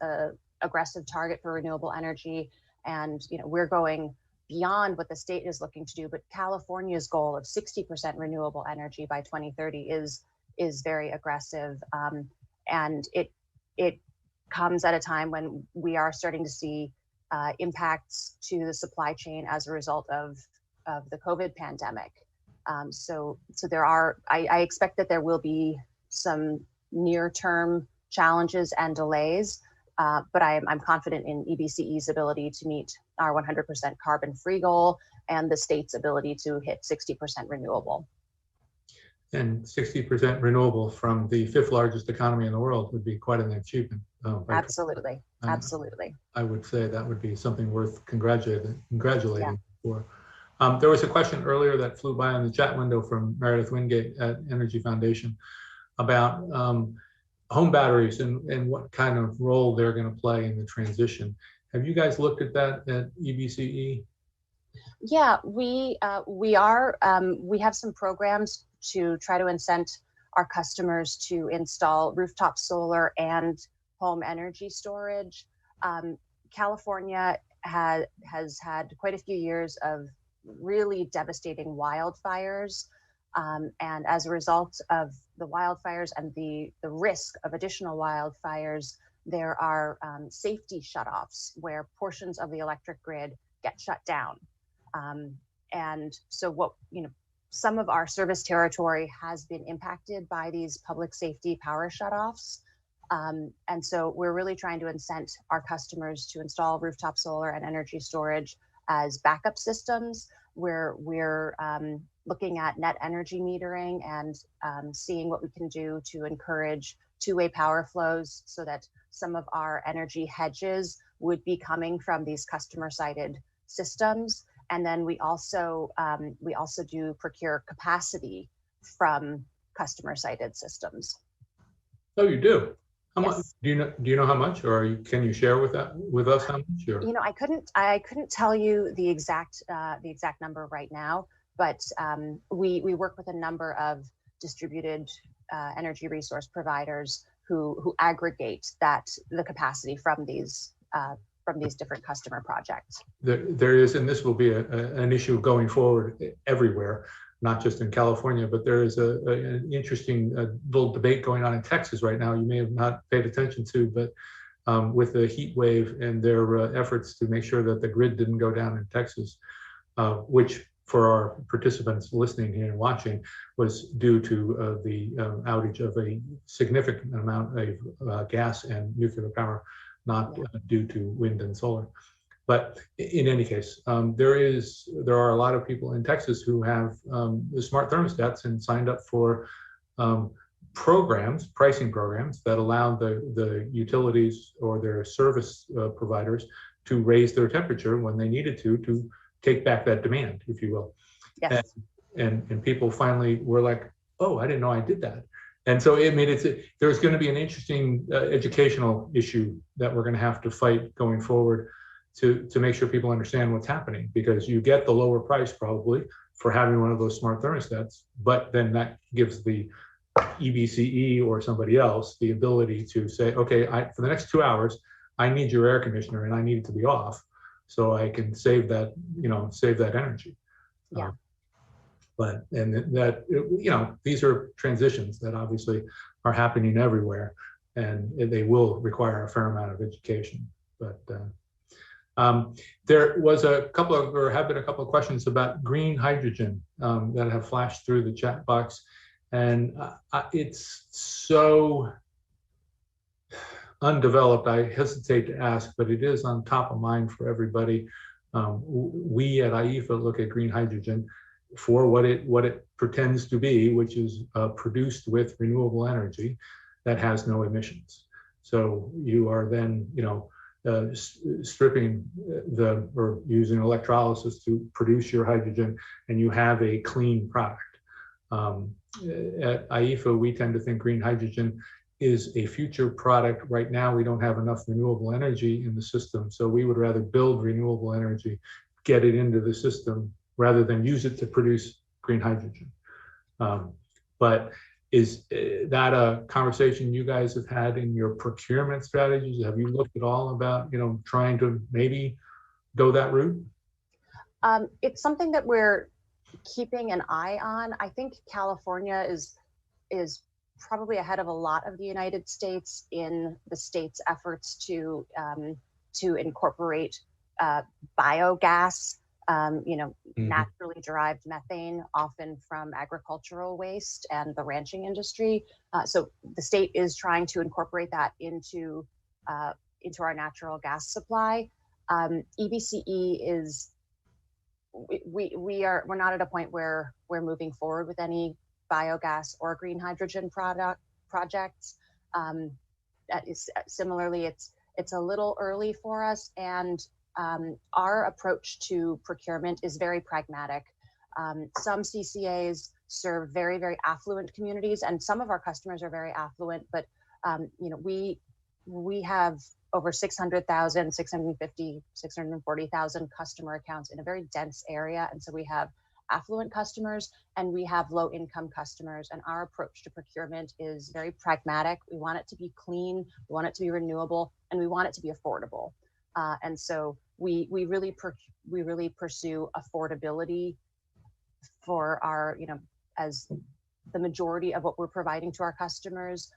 a aggressive target for renewable energy, and we're going beyond what the state is looking to do. But California's goal of 60% renewable energy by 2030 is very aggressive, and it comes at a time when we are starting to see impacts to the supply chain as a result of the COVID pandemic. So there are, I expect that there will be some near-term challenges and delays, but I'm confident in EBCE's ability to meet our 100% carbon-free goal and the state's ability to hit 60% renewable. And 60% renewable from the 5th largest economy in the world would be quite an achievement. Absolutely, absolutely. I would say that would be something worth congratulating for. There was a question earlier that flew by on the chat window from Meredith Wingate at Energy Foundation about home batteries and what kind of role they're going to play in the transition. Have you guys looked at that at EBCE? Yeah, we have some programs to try to incent our customers to install rooftop solar and home energy storage. California has had quite a few years of really devastating wildfires. And as a result of the wildfires and the risk of additional wildfires, there are safety shutoffs where portions of the electric grid get shut down. And so some of our service territory has been impacted by these public safety power shutoffs. And so we're really trying to incent our customers to install rooftop solar and energy storage as backup systems, where we're looking at net energy metering and seeing what we can do to encourage two-way power flows so that some of our energy hedges would be coming from these customer-sited systems. And then we also do procure capacity from customer-sited systems. Oh, you do? How Yes. much? Do you know how much, or can you share with us how much? Or? I couldn't tell you the exact number right now, but we work with a number of distributed energy resource providers who aggregate the capacity from these different customer projects. There is, and this will be an issue going forward everywhere, not just in California, but there is an interesting little debate going on in Texas right now. You may have not paid attention to, but with the heat wave and their efforts to make sure that the grid didn't go down in Texas, which for our participants listening here and watching was due to the outage of a significant amount of gas and nuclear power, not due to wind and solar. But in any case, there are a lot of people in Texas who have the smart thermostats and signed up for pricing programs that allow the utilities or their service providers to raise their temperature when they needed to take back that demand, if you will. Yes. And people finally were like, oh, I didn't know I did that. And so there's going to be an interesting educational issue that we're going to have to fight going forward to make sure people understand what's happening, because you get the lower price probably for having one of those smart thermostats, but then that gives the EBCE or somebody else the ability to say, okay, for the next 2 hours, I need your air conditioner and I need it to be off so I can save that, save that energy. Yeah. These are transitions that obviously are happening everywhere, and they will require a fair amount of education. But there was have been a couple of questions about green hydrogen that have flashed through the chat box, and it's so undeveloped. I hesitate to ask, but it is on top of mind for everybody. We at IEEFA look at green hydrogen for what it pretends to be, which is produced with renewable energy that has no emissions. So you are then, stripping or using electrolysis to produce your hydrogen, and you have a clean product. At IEEFA, we tend to think green hydrogen is a future product. Right now, we don't have enough renewable energy in the system, so we would rather build renewable energy, get it into the system, rather than use it to produce green hydrogen. But is that a conversation you guys have had in your procurement strategies? Have you looked at all about, trying to maybe go that route? It's something that we're keeping an eye on. I think California is probably ahead of a lot of the United States in the state's efforts to incorporate biogas, naturally derived methane, often from agricultural waste and the ranching industry. So the state is trying to incorporate that into our natural gas supply. EBCE is we're not at a point where we're moving forward with any biogas or green hydrogen projects. That is similarly, it's a little early for us, and our approach to procurement is very pragmatic. Some CCAs serve very, very affluent communities, and some of our customers are very affluent, but we have over 600,000, 650, 640,000 customer accounts in a very dense area. And so we have affluent customers and we have low income customers. And our approach to procurement is very pragmatic. We want it to be clean, we want it to be renewable, and we want it to be affordable. And so we really pursue affordability for our, as the majority of what we're providing to our customers,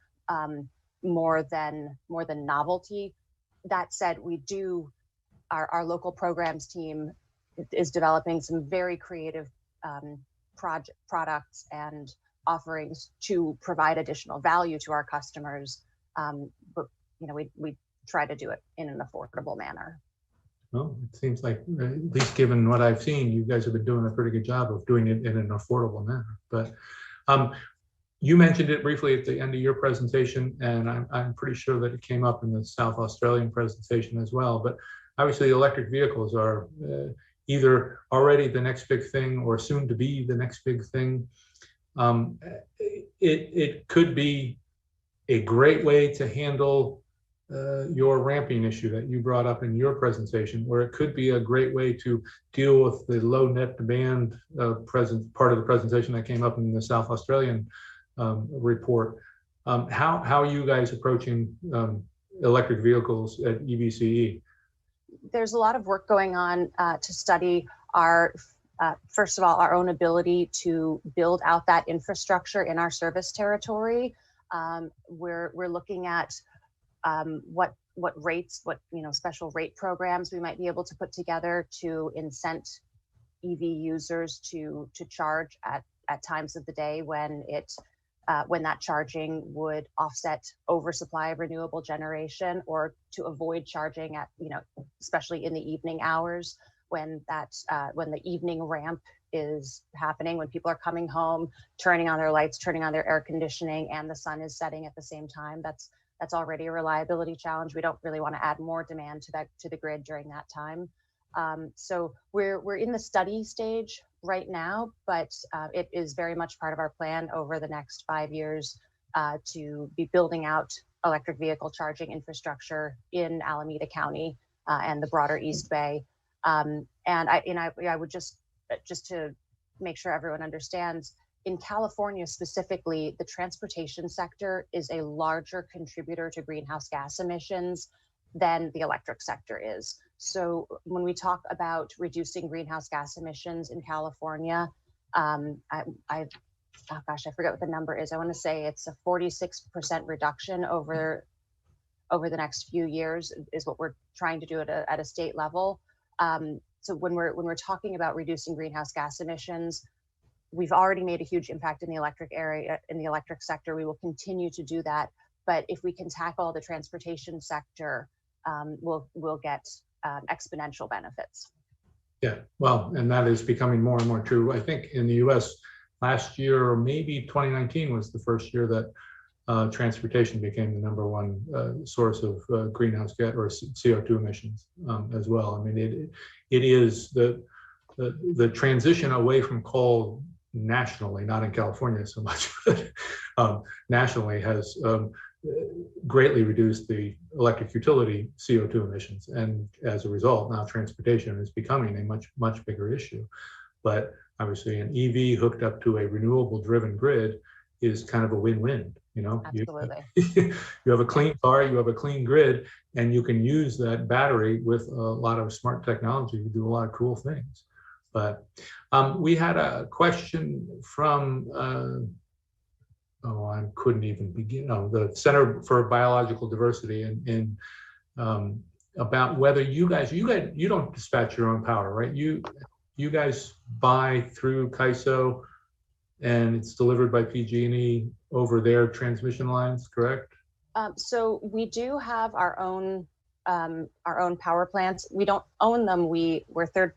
more than novelty. That said, our local programs team is developing some very creative products and offerings to provide additional value to our customers. But we try to do it in an affordable manner. Well, it seems like, at least given what I've seen, you guys have been doing a pretty good job of doing it in an affordable manner. But you mentioned it briefly at the end of your presentation, and I'm pretty sure that it came up in the South Australian presentation as well. But obviously, electric vehicles are either already the next big thing or soon to be the next big thing. It could be a great way to handle your ramping issue that you brought up in your presentation, or it could be a great way to deal with the low net demand part of the presentation that came up in the South Australian report. How are you guys approaching electric vehicles at EBCE? There's a lot of work going on to study first of all, our own ability to build out that infrastructure in our service territory. We're looking at what rates, special rate programs we might be able to put together to incent EV users to charge at times of the day when that charging would offset oversupply of renewable generation, or to avoid charging at, especially in the evening hours when the evening ramp is happening, when people are coming home, turning on their lights, turning on their air conditioning, and the sun is setting at the same time. That's already a reliability challenge. We don't really want to add more demand to the grid during that time. So we're in the study stage right now, but it is very much part of our plan over the next 5 years to be building out electric vehicle charging infrastructure in Alameda County and the broader East Bay. And I would just to make sure everyone understands, in California specifically, the transportation sector is a larger contributor to greenhouse gas emissions than the electric sector is. So when we talk about reducing greenhouse gas emissions in California, oh gosh, I forget what the number is. I want to say it's a 46% reduction over the next few years is what we're trying to do at a state level. So when we're talking about reducing greenhouse gas emissions, we've already made a huge impact in the electric area, in the electric sector. We will continue to do that. But if we can tackle the transportation sector, we'll get exponential benefits. Yeah, well, and that is becoming more and more true. I think in the US last year, or maybe 2019 was the first year that transportation became the number one source of greenhouse gas or CO2 emissions as well. I mean, it is the transition away from coal nationally, not in California so much, but nationally has greatly reduced the electric utility CO2 emissions. And as a result, now transportation is becoming a much bigger issue. But obviously an EV hooked up to a renewable driven grid is kind of a win-win. You know, absolutely. You have a clean car, you have a clean grid, and you can use that battery with a lot of smart technology to do a lot of cool things. But we had a question from, I couldn't even begin. The Center for Biological Diversity, and about whether you don't dispatch your own power, right? You guys buy through CAISO, and it's delivered by PG&E over their transmission lines, correct? So we do have our own power plants. We don't own them. We're third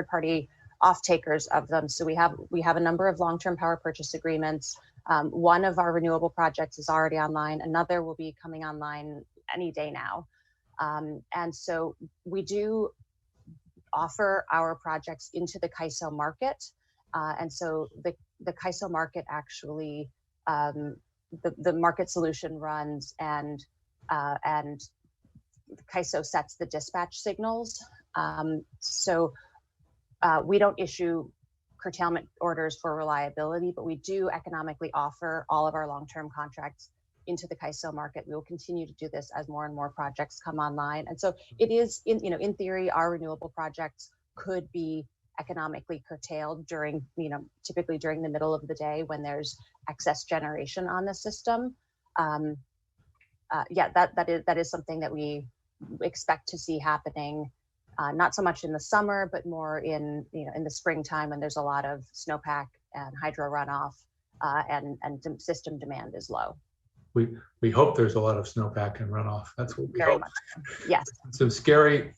party off-takers of them. So we have a number of long-term power purchase agreements. One of our renewable projects is already online. Another will be coming online any day now. And so we do offer our projects into the CAISO market. And so the CAISO market actually, the market solution runs and CAISO sets the dispatch signals. So we don't issue curtailment orders for reliability, but we do economically offer all of our long-term contracts into the CAISO market. We will continue to do this as more and more projects come online. And so it is, in theory, our renewable projects could be economically curtailed during, typically during the middle of the day when there's excess generation on the system. That is something that we expect to see happening, not so much in the summer, but more in the springtime when there's a lot of snowpack and hydro runoff, and system demand is low. We hope there's a lot of snowpack and runoff. That's what we Very hope. much so. Yes. Some scary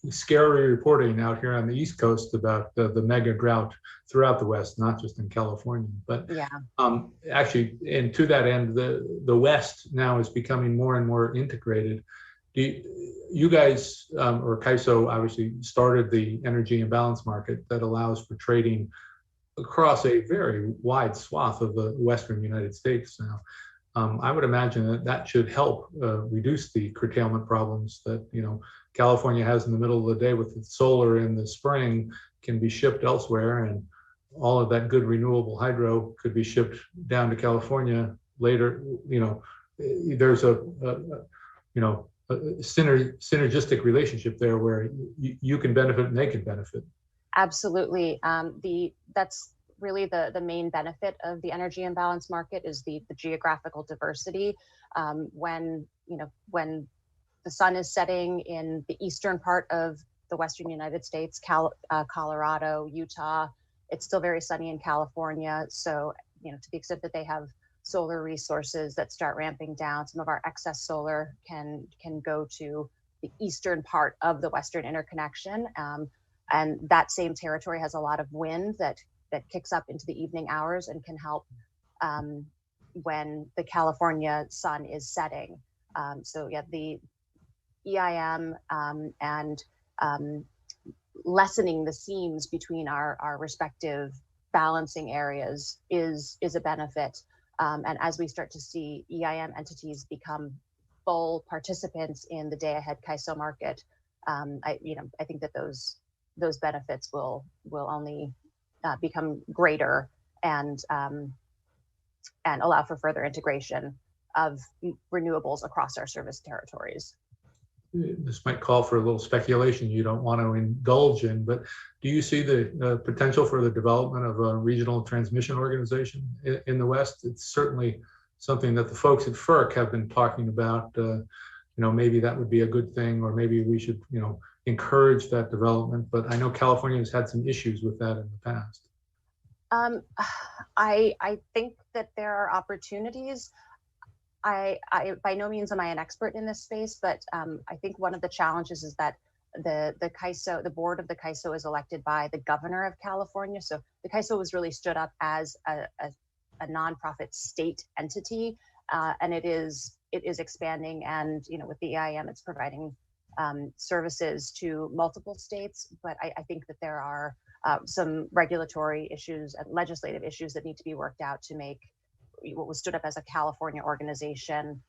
reporting out here on the East Coast about the mega drought throughout the West, not just in California. But yeah, actually, and to that end, the West now is becoming more and more integrated. You guys, or CAISO, obviously started the energy imbalance market that allows for trading across a very wide swath of the Western United States now. I would imagine that should help reduce the curtailment problems that California has in the middle of the day with the solar in the spring can be shipped elsewhere, and all of that good renewable hydro could be shipped down to California later. There's a synergistic relationship there where you can benefit and they can benefit. Absolutely. That's really the main benefit of the energy imbalance market is the geographical diversity. When the sun is setting in the eastern part of the Western United States, Colorado, Utah, it's still very sunny in California. So, to the extent that they have solar resources that start ramping down, some of our excess solar can go to the eastern part of the Western interconnection. And that same territory has a lot of wind that kicks up into the evening hours and can help when the California sun is setting. So yeah, the EIM and lessening the seams between our respective balancing areas is a benefit. And as we start to see EIM entities become full participants in the day-ahead CAISO market, I think that those benefits will only become greater and allow for further integration of renewables across our service territories. this might call for a little speculation you don't want to indulge in, but do you see the potential for the development of a regional transmission organization in the West? It's certainly something that the folks at FERC have been talking about. Maybe that would be a good thing, or maybe we should, encourage that development. But I know California has had some issues with that in the past. I think that there are opportunities. I by no means am I an expert in this space, but I think one of the challenges is that the CAISO, the board of the CAISO, is elected by the governor of California. So the CAISO was really stood up as a nonprofit state entity, and it is expanding. And with the EIM, it's providing services to multiple states. But I think that there are some regulatory issues and legislative issues that need to be worked out to make what was stood up as a California organization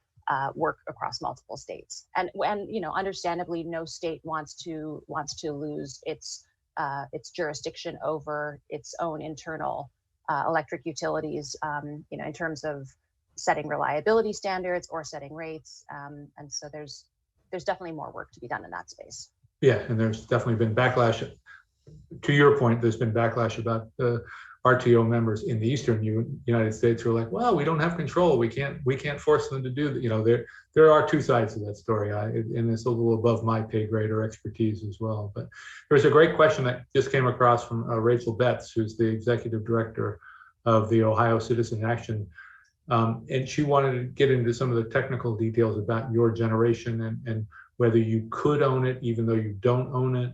work across multiple states. And understandably, no state wants to lose its jurisdiction over its own internal electric utilities, in terms of setting reliability standards or setting rates. And so there's definitely more work to be done in that space. Yeah, and there's definitely been backlash. To your point, there's been backlash about the RTO members in the Eastern United States who are like, well, we don't have control. We can't force them to do that. There are two sides to that story, and it's a little above my pay grade or expertise as well. But there's a great question that just came across from Rachel Betts, who's the executive director of the Ohio Citizen Action. And she wanted to get into some of the technical details about your generation and whether you could own it, even though you don't own it.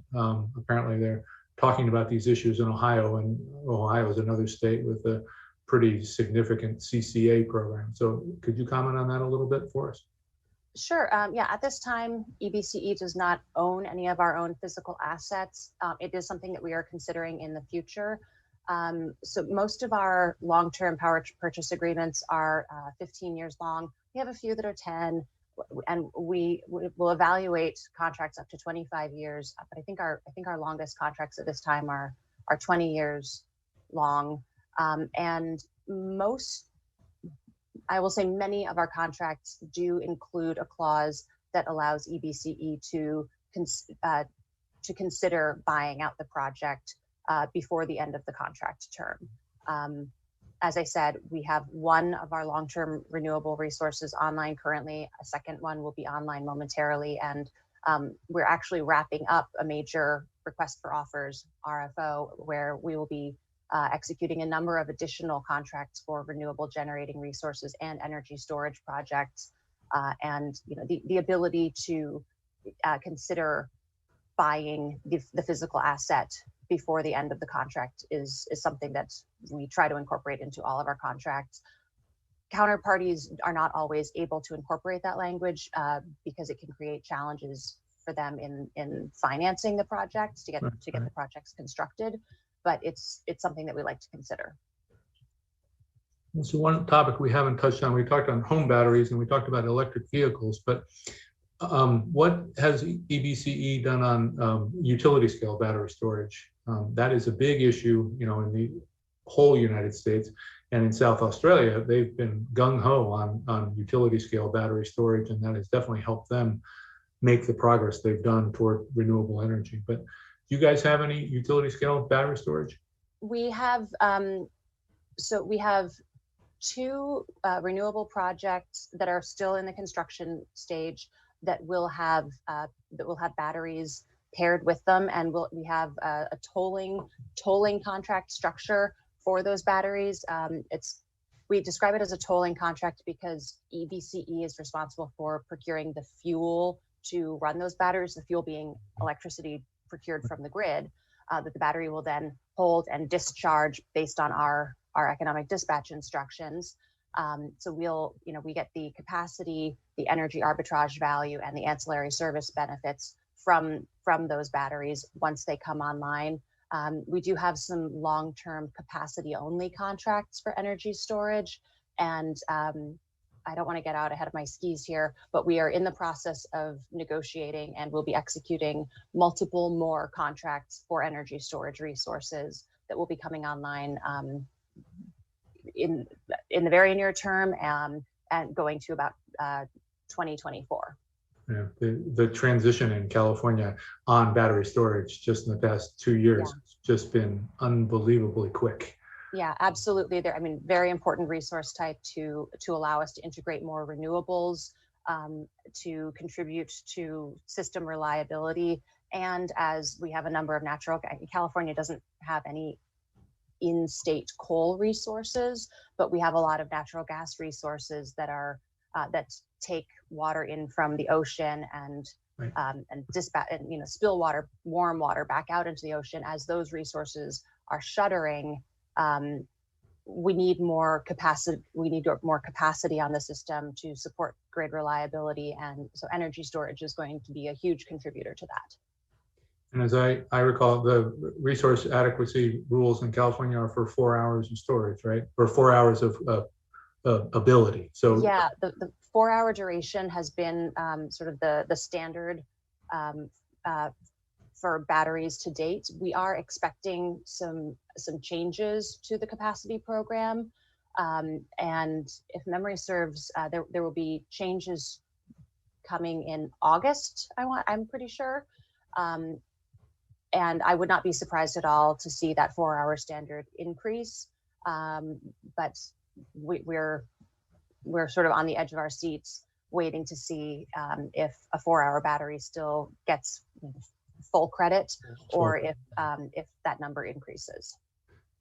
Apparently they're talking about these issues in Ohio, and Ohio is another state with a pretty significant CCA program. So could you comment on that a little bit for us? Sure. Yeah, at this time, EBCE does not own any of our own physical assets. It is something that we are considering in the future. So most of our long-term power purchase agreements are 15 years long. We have a few that are 10, and we will evaluate contracts up to 25 years. But I think our longest contracts at this time are 20 years long. And I will say many of our contracts do include a clause that allows EBCE to consider buying out the project before the end of the contract term. As I said, we have one of our long-term renewable resources online currently. A second one will be online momentarily, and we're actually wrapping up a major request for offers, RFO, where we will be executing a number of additional contracts for renewable generating resources and energy storage projects. And the ability to consider buying the physical asset before the end of the contract is something that we try to incorporate into all of our contracts. Counterparties are not always able to incorporate that language because it can create challenges for them in financing the projects to get the projects constructed. But it's something that we like to consider. So one topic we haven't touched on, we talked on home batteries and we talked about electric vehicles, but what has EBCE done on utility scale battery storage? That is a big issue, in the whole United States, and in South Australia, they've been gung-ho on utility scale battery storage, and that has definitely helped them make the progress they've done toward renewable energy. But do you guys have any utility scale battery storage? We have, so we have two renewable projects that are still in the construction stage that will have batteries paired with them, and we have a tolling contract structure for those batteries. We describe it as a tolling contract because EBCE is responsible for procuring the fuel to run those batteries, the fuel being electricity procured from the grid, that the battery will then hold and discharge based on our economic dispatch instructions. So we get the capacity, the energy arbitrage value, and the ancillary service benefits from those batteries once they come online. We do have some long-term capacity-only contracts for energy storage, and I don't want to get out ahead of my skis here, but we are in the process of negotiating and we'll be executing multiple more contracts for energy storage resources that will be coming online in the very near term and going to about 2024. Yeah, the transition in California on battery storage just in the past 2 years has just been unbelievably quick. Yeah, absolutely. There, I mean, very important resource type to allow us to integrate more renewables, to contribute to system reliability. And as we have a number of California doesn't have any in-state coal resources, but we have a lot of natural gas resources that are that take water in from the ocean and dispatch and spill water, warm water back out into the ocean. As those resources are shuttering, we need more capacity. We need more capacity on the system to support grid reliability, and so energy storage is going to be a huge contributor to that. And as I recall, the resource adequacy rules in California are for 4 hours of storage, right? Or 4 hours of ability. So yeah, the 4-hour duration has been sort of the standard for batteries to date. We are expecting some changes to the capacity program, and if memory serves, there will be changes coming in August. I'm pretty sure. And I would not be surprised at all to see that 4-hour standard increase. But we're sort of on the edge of our seats waiting to see if a 4-hour battery still gets full credit, or if that number increases.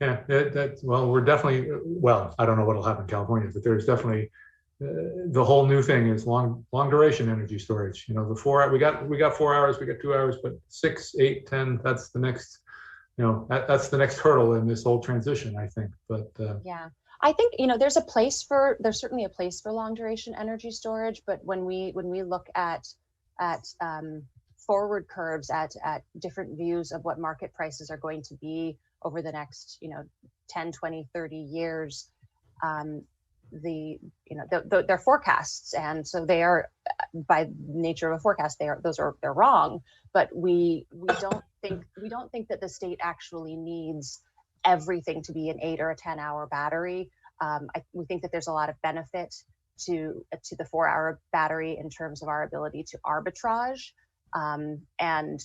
Yeah, well, we're definitely, well, I don't know what'll happen in California, but there's definitely the whole new thing is long duration energy storage. The 4 hour, we got 4 hours, we got 2 hours, but 6, 8, 10, that's the next, that's the next hurdle in this whole transition, I think. But yeah, I think there's certainly a place for long duration energy storage, but when we look at forward curves, at different views of what market prices are going to be over the next 10, 20, 30 years, they're forecasts, and so they are, by nature of a forecast, they're wrong. But we don't think that the state actually needs everything to be an 8 or a 10-hour battery. We think that there's a lot of benefit to the 4-hour battery in terms of our ability to arbitrage and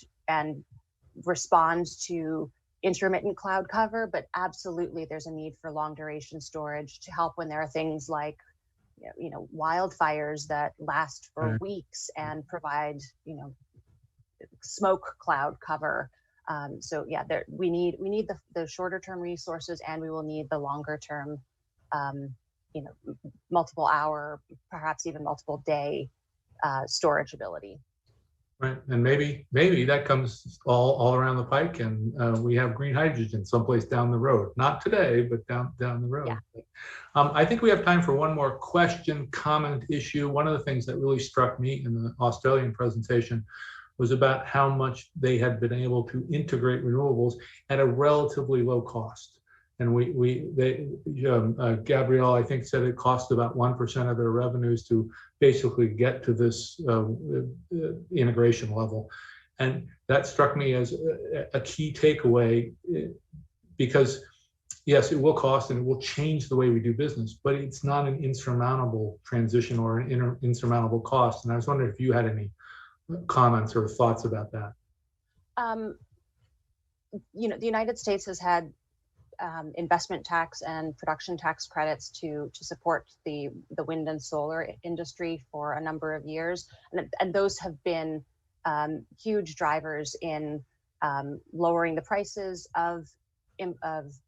respond to intermittent cloud cover, but absolutely there's a need for long duration storage to help when there are things like wildfires that last for weeks and provide smoke cloud cover. So yeah, we need the shorter term resources, and we will need the longer term multiple hour, perhaps even multiple day storage ability. Right, and maybe that comes all around the pike, and we have green hydrogen someplace down the road. Not today, but down the road. Yeah. I think we have time for one more question, comment, issue. One of the things that really struck me in the Australian presentation was about how much they had been able to integrate renewables at a relatively low cost. And Gabrielle, I think, said it cost about 1% of their revenues to basically get to this integration level. And that struck me as a key takeaway, because yes, it will cost and it will change the way we do business, but it's not an insurmountable transition or an insurmountable cost. And I was wondering if you had any comments or thoughts about that. The United States has had investment tax and production tax credits to support the wind and solar industry for a number of years, and those have been huge drivers in lowering the prices of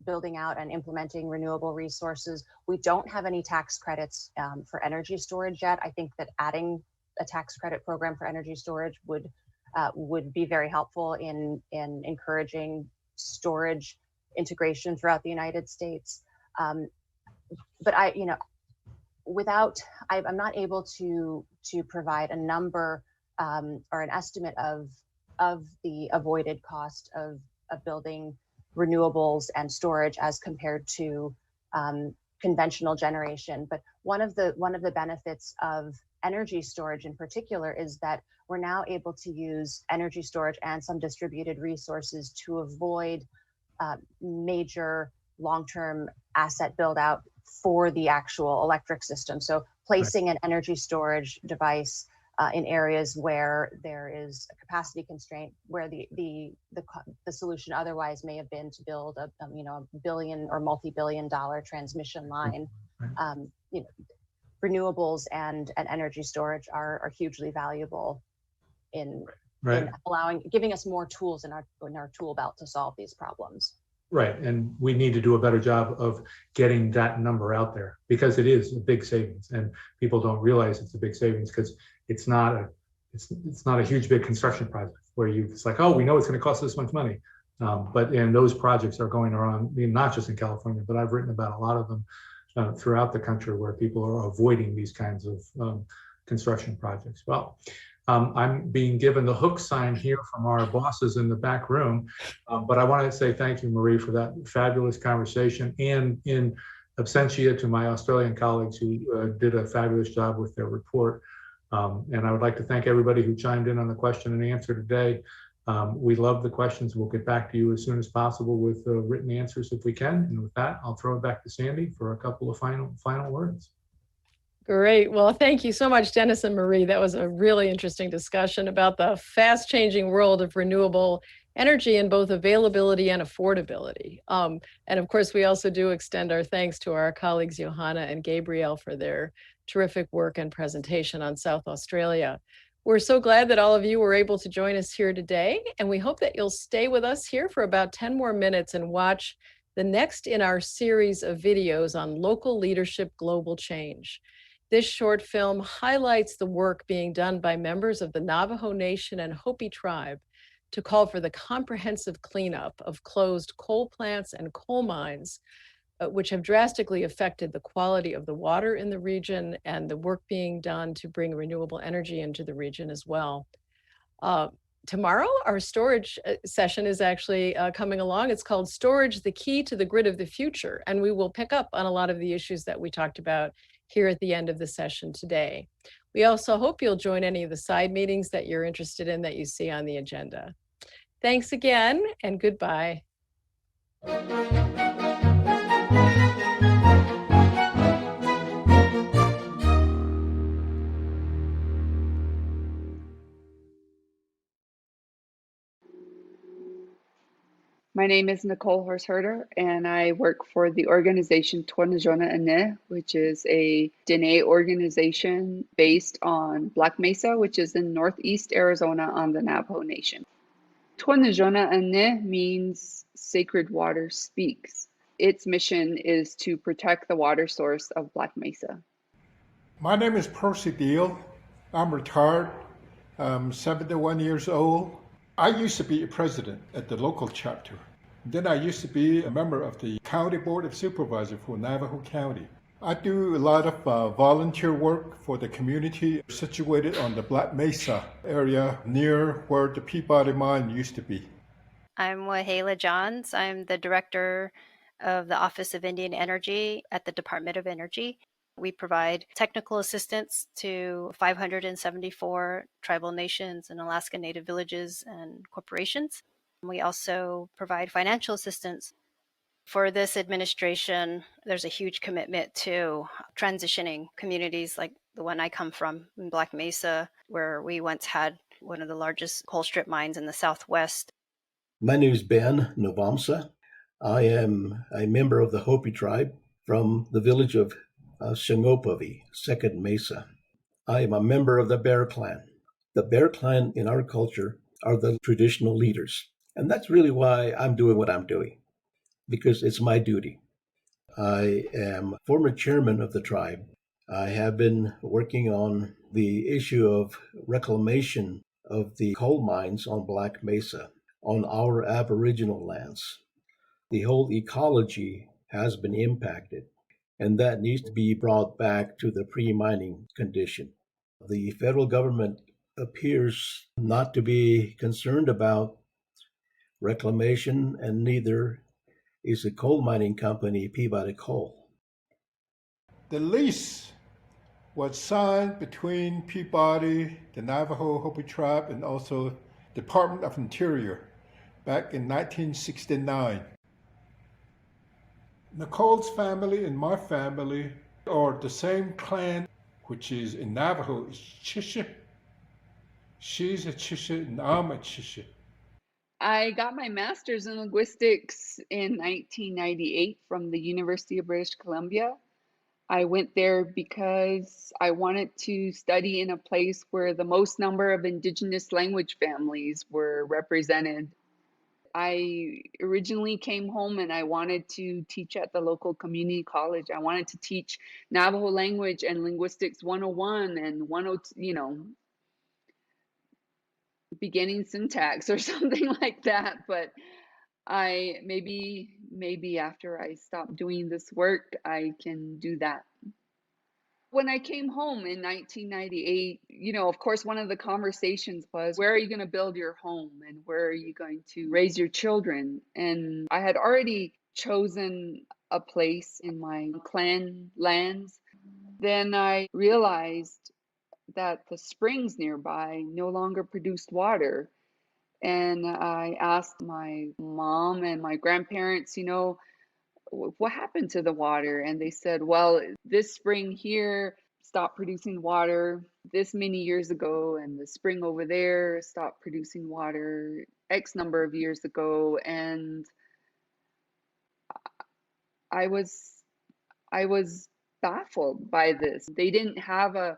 building out and implementing renewable resources. We don't have any tax credits for energy storage yet. I think that adding a tax credit program for energy storage would be very helpful in encouraging storage integration throughout the United States. But I'm not able to provide a number or an estimate of the avoided cost of building renewables and storage as compared to conventional generation. But one of the benefits of energy storage in particular is that we're now able to use energy storage and some distributed resources to avoid major long-term asset build out for the actual electric system. So placing an energy storage device in areas where there is a capacity constraint, where the solution otherwise may have been to build a billion or multi-billion-dollar transmission line. Renewables and energy storage are hugely valuable in giving us more tools in our tool belt to solve these problems. Right, and we need to do a better job of getting that number out there, because it is a big savings, and people don't realize it's a big savings because it's not a huge big construction project where it's like, oh, we know it's going to cost this much money, but those projects are going around, not just in California, but I've written about a lot of them throughout the country where people are avoiding these kinds of construction projects. Well, I'm being given the hook sign here from our bosses in the back room, but I want to say thank you, Marie, for that fabulous conversation, and in absentia to my Australian colleagues who did a fabulous job with their report. And I would like to thank everybody who chimed in on the question and answer today. We love the questions. We'll get back to you as soon as possible with written answers if we can. And with that, I'll throw it back to Sandy for a couple of final words. Great. Well, thank you so much, Dennis and Marie. That was a really interesting discussion about the fast-changing world of renewable energy in both availability and affordability. And of course, we also do extend our thanks to our colleagues Johanna and Gabrielle for their terrific work and presentation on South Australia. We're so glad that all of you were able to join us here today, and we hope that you'll stay with us here for about 10 more minutes and watch the next in our series of videos on local leadership, global change. This short film highlights the work being done by members of the Navajo Nation and Hopi tribe to call for the comprehensive cleanup of closed coal plants and coal mines, which have drastically affected the quality of the water in the region, and the work being done to bring renewable energy into the region as well. Tomorrow, our storage session is actually coming along. It's called Storage, the Key to the Grid of the Future, and we will pick up on a lot of the issues that we talked about here at the end of the session today. We also hope you'll join any of the side meetings that you're interested in that you see on the agenda. Thanks again, and goodbye. My name is Nicole Horse-Herder, and I work for the organization Fontenot Ane, which is a Dene organization based on Black Mesa, which is in northeast Arizona on the Navajo Nation. Fontenot Ane means Sacred Water Speaks. Its mission is to protect the water source of Black Mesa. My name is Percy Deal. I'm retired. I'm 71 years old. I used to be a president at the local chapter. Then I used to be a member of the County Board of Supervisors for Navajo County. I do a lot of volunteer work for the community situated on the Black Mesa area near where the Peabody Mine used to be. I'm Wahala Johns. I'm the director of the Office of Indian Energy at the Department of Energy. We provide technical assistance to 574 tribal nations and Alaska Native villages and corporations. We also provide financial assistance. For this administration, there's a huge commitment to transitioning communities like the one I come from in Black Mesa, where we once had one of the largest coal strip mines in the Southwest. My name is Ben Novamsa. I am a member of the Hopi tribe from the village of Shingopavi, Second Mesa. I am a member of the Bear Clan. The Bear Clan in our culture are the traditional leaders. And that's really why I'm doing what I'm doing, because it's my duty. I am former chairman of the tribe. I have been working on the issue of reclamation of the coal mines on Black Mesa, on our Aboriginal lands. The whole ecology has been impacted, and that needs to be brought back to the pre-mining condition. The federal government appears not to be concerned about reclamation, and neither is the coal mining company Peabody Coal. The lease was signed between Peabody, the Navajo Hopi tribe, and also Department of Interior back in 1969. Nicole's family and my family are the same clan, which is in Navajo is Chisha, She's a Chisha and I'm a Chisha. I got my master's in linguistics in 1998 from the University of British Columbia. I went there because I wanted to study in a place where the most number of Indigenous language families were represented. I originally came home and I wanted to teach at the local community college. I wanted to teach Navajo language and linguistics 101 and 102, beginning syntax or something like that. But I maybe after I stop doing this work, I can do that. When I came home in 1998, of course, one of the conversations was, where are you going to build your home and where are you going to raise your children? And I had already chosen a place in my clan lands. Then I realized that the springs nearby no longer produced water. And I asked my mom and my grandparents, what happened to the water? And they said, well, this spring here stopped producing water this many years ago, and the spring over there stopped producing water X number of years ago. And I was baffled by this. They didn't have a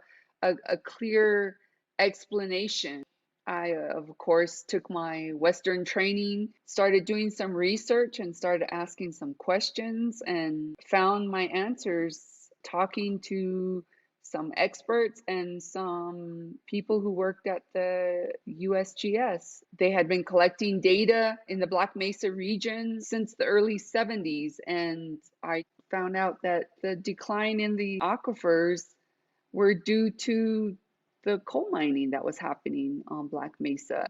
clear explanation. I, of course, took my Western training, started doing some research and started asking some questions and found my answers talking to some experts and some people who worked at the USGS. They had been collecting data in the Black Mesa region since the early 70s, and I found out that the decline in the aquifers were due to the coal mining that was happening on Black Mesa.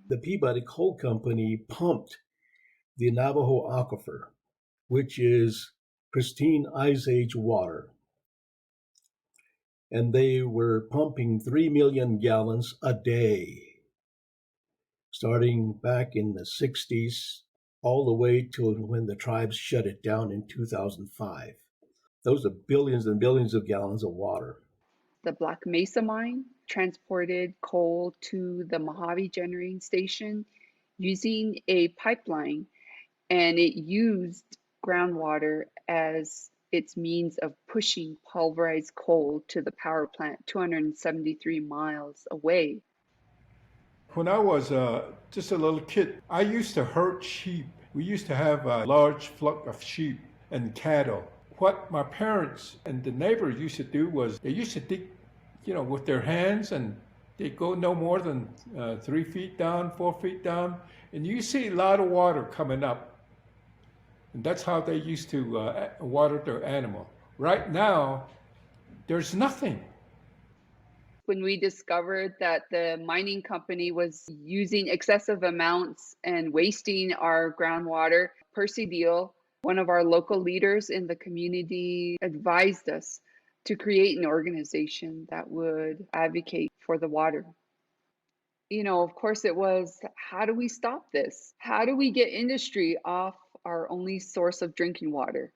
The Peabody Coal Company pumped the Navajo Aquifer, which is pristine Ice Age water. And they were pumping 3 million gallons a day, starting back in the 60s, all the way till when the tribes shut it down in 2005. Those are billions and billions of gallons of water. The Black Mesa mine transported coal to the Mojave generating station using a pipeline, and it used groundwater as its means of pushing pulverized coal to the power plant 273 miles away. When I was just a little kid, I used to herd sheep. We used to have a large flock of sheep and cattle. What my parents and the neighbors used to do was they used to dig, with their hands, and they go no more than 3 feet down, 4 feet down, and you see a lot of water coming up. And that's how they used to water their animal. Right now, there's nothing. When we discovered that the mining company was using excessive amounts and wasting our groundwater, Percy Deal, one of our local leaders in the community, advised us to create an organization that would advocate for the water. Of course, it was, how do we stop this? How do we get industry off our only source of drinking water?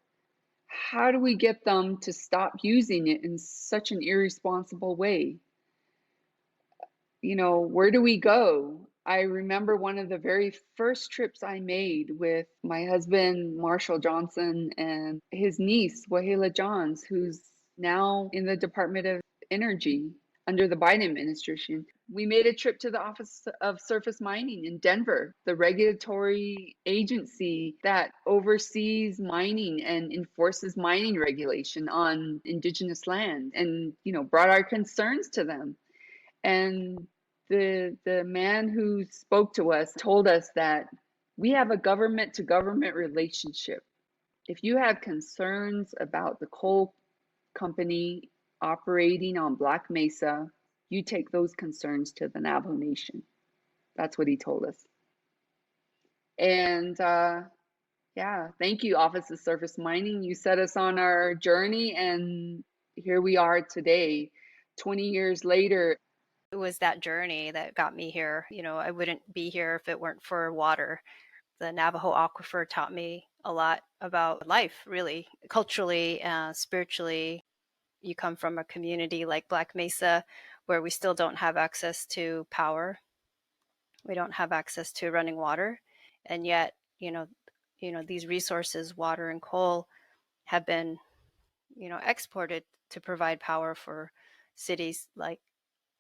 How do we get them to stop using it in such an irresponsible way? Where do we go? I remember one of the very first trips I made with my husband, Marshall Johnson, and his niece, Wahela Johns, who's now in the Department of Energy under the Biden administration. We made a trip to the Office of Surface Mining in Denver, the regulatory agency that oversees mining and enforces mining regulation on Indigenous land, and brought our concerns to them. And the man who spoke to us told us that we have a government to government relationship. If you have concerns about the coal company operating on Black Mesa, you take those concerns to the Navajo Nation. That's what he told us. And thank you, Office of Surface Mining. You set us on our journey, and here we are today, 20 years later. It was that journey that got me here. I wouldn't be here if it weren't for water. The Navajo Aquifer taught me a lot about life, really, culturally, spiritually. You come from a community like Black Mesa where we still don't have access to power. We don't have access to running water. And yet, these resources, water and coal, have been, exported to provide power for cities like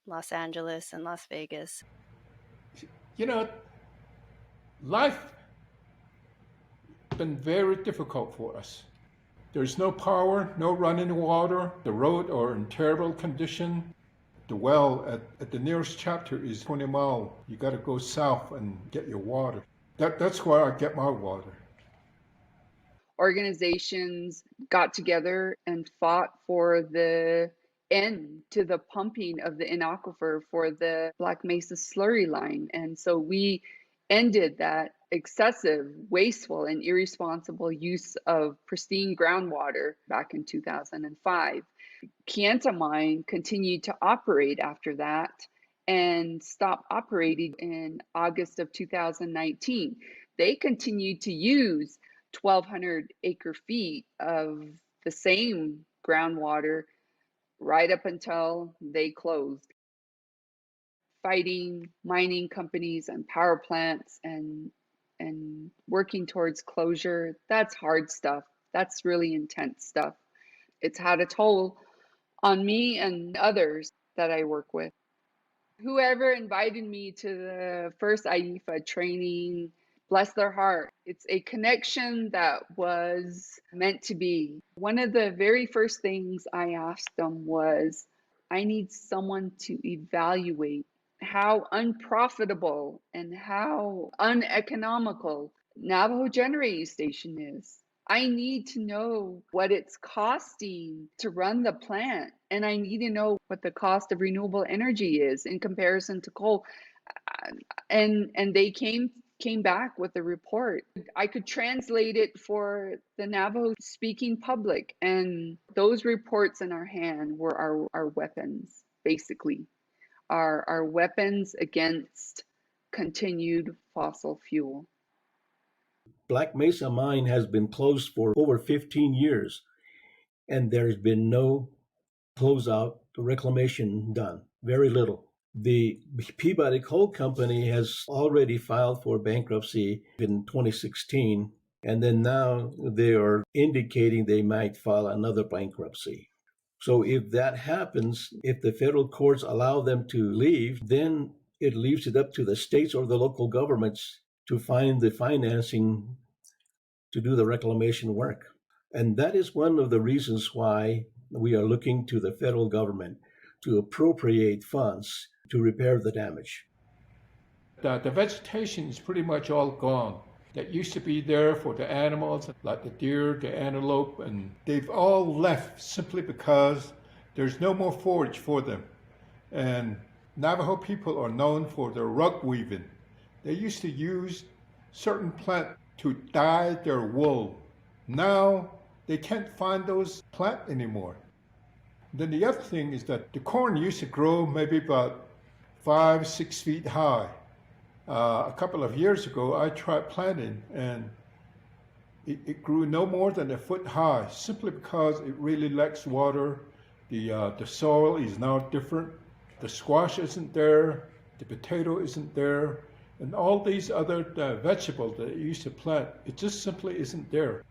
Los Angeles and Las Vegas. You know, life has been very difficult for us. There's no power, no running water. The road are in terrible condition. The well at the nearest chapter is 20 miles. You got to go south and get your water. That's where I get my water. Organizations got together and fought for the end to the pumping of the aquifer for the Black Mesa slurry line. And so we ended that excessive, wasteful, and irresponsible use of pristine groundwater back in 2005. Kayenta Mine continued to operate after that and stopped operating in August of 2019. They continued to use 1,200 acre feet of the same groundwater right up until they closed. Fighting mining companies and power plants and working towards closure, that's hard stuff. That's really intense stuff. It's had a toll on me and others that I work with. Whoever invited me to the first IEEFA training, bless their heart. It's a connection that was meant to be. One of the very first things I asked them was, I need someone to evaluate how unprofitable and how uneconomical Navajo Generating Station is. I need to know what it's costing to run the plant, and I need to know what the cost of renewable energy is in comparison to coal. And they came back with a report. I could translate it for the Navajo speaking public, and those reports in our hand were our weapons, basically, our weapons against continued fossil fuel. Black Mesa Mine has been closed for over 15 years, and there's been no closeout reclamation done, very little. The Peabody Coal Company has already filed for bankruptcy in 2016, and then now they are indicating they might file another bankruptcy. So if that happens, if the federal courts allow them to leave, then it leaves it up to the states or the local governments to find the financing to do the reclamation work. And that is one of the reasons why we are looking to the federal government to appropriate funds to repair the damage. The vegetation is pretty much all gone. That used to be there for the animals, like the deer, the antelope, and they've all left simply because there's no more forage for them. And Navajo people are known for their rug weaving. They used to use certain plant to dye their wool. Now they can't find those plants anymore. Then the other thing is that the corn used to grow maybe about 5-6 feet high. A couple of years ago, I tried planting, and it grew no more than a foot high, simply because it really lacks water. The soil is now different. The squash isn't there. The potato isn't there. And all these other vegetables that you used to plant, it just simply isn't there.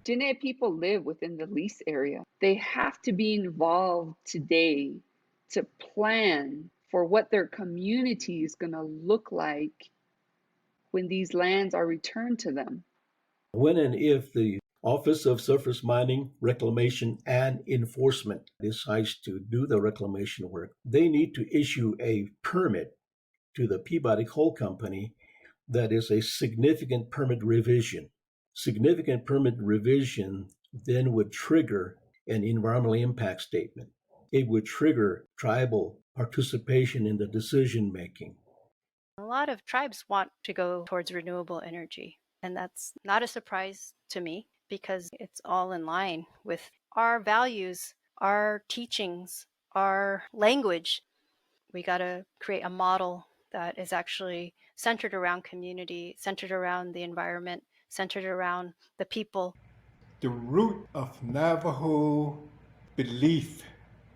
Diné people live within the lease area. They have to be involved today to plan for what their community is going to look like when these lands are returned to them. When and if the Office of Surface Mining, Reclamation, and Enforcement decides to do the reclamation work, they need to issue a permit to the Peabody Coal Company that is a significant permit revision. Significant permit revision then would trigger an environmental impact statement. It would trigger tribal participation in the decision making. A lot of tribes want to go towards renewable energy, and that's not a surprise to me because it's all in line with our values, our teachings, our language. We got to create a model that is actually centered around community, centered around the environment, centered around the people. The root of Navajo belief,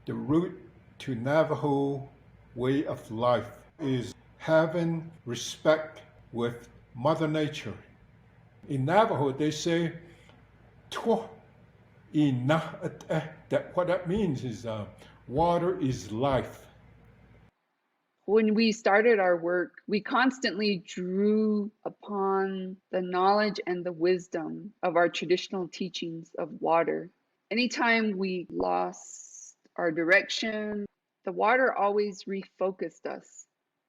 the root to Navajo way of life is having respect with Mother Nature. In Navajo, they say, "Twa ina at eh." That what that means is water is life. When we started our work, we constantly drew upon the knowledge and the wisdom of our traditional teachings of water. Anytime we lost our direction, the water always refocused us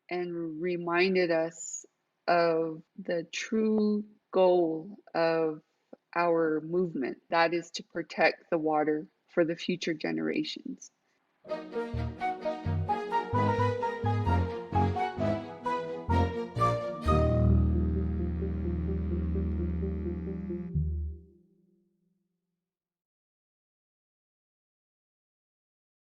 and reminded us of the true goal of our movement, that is to protect the water for the future generations.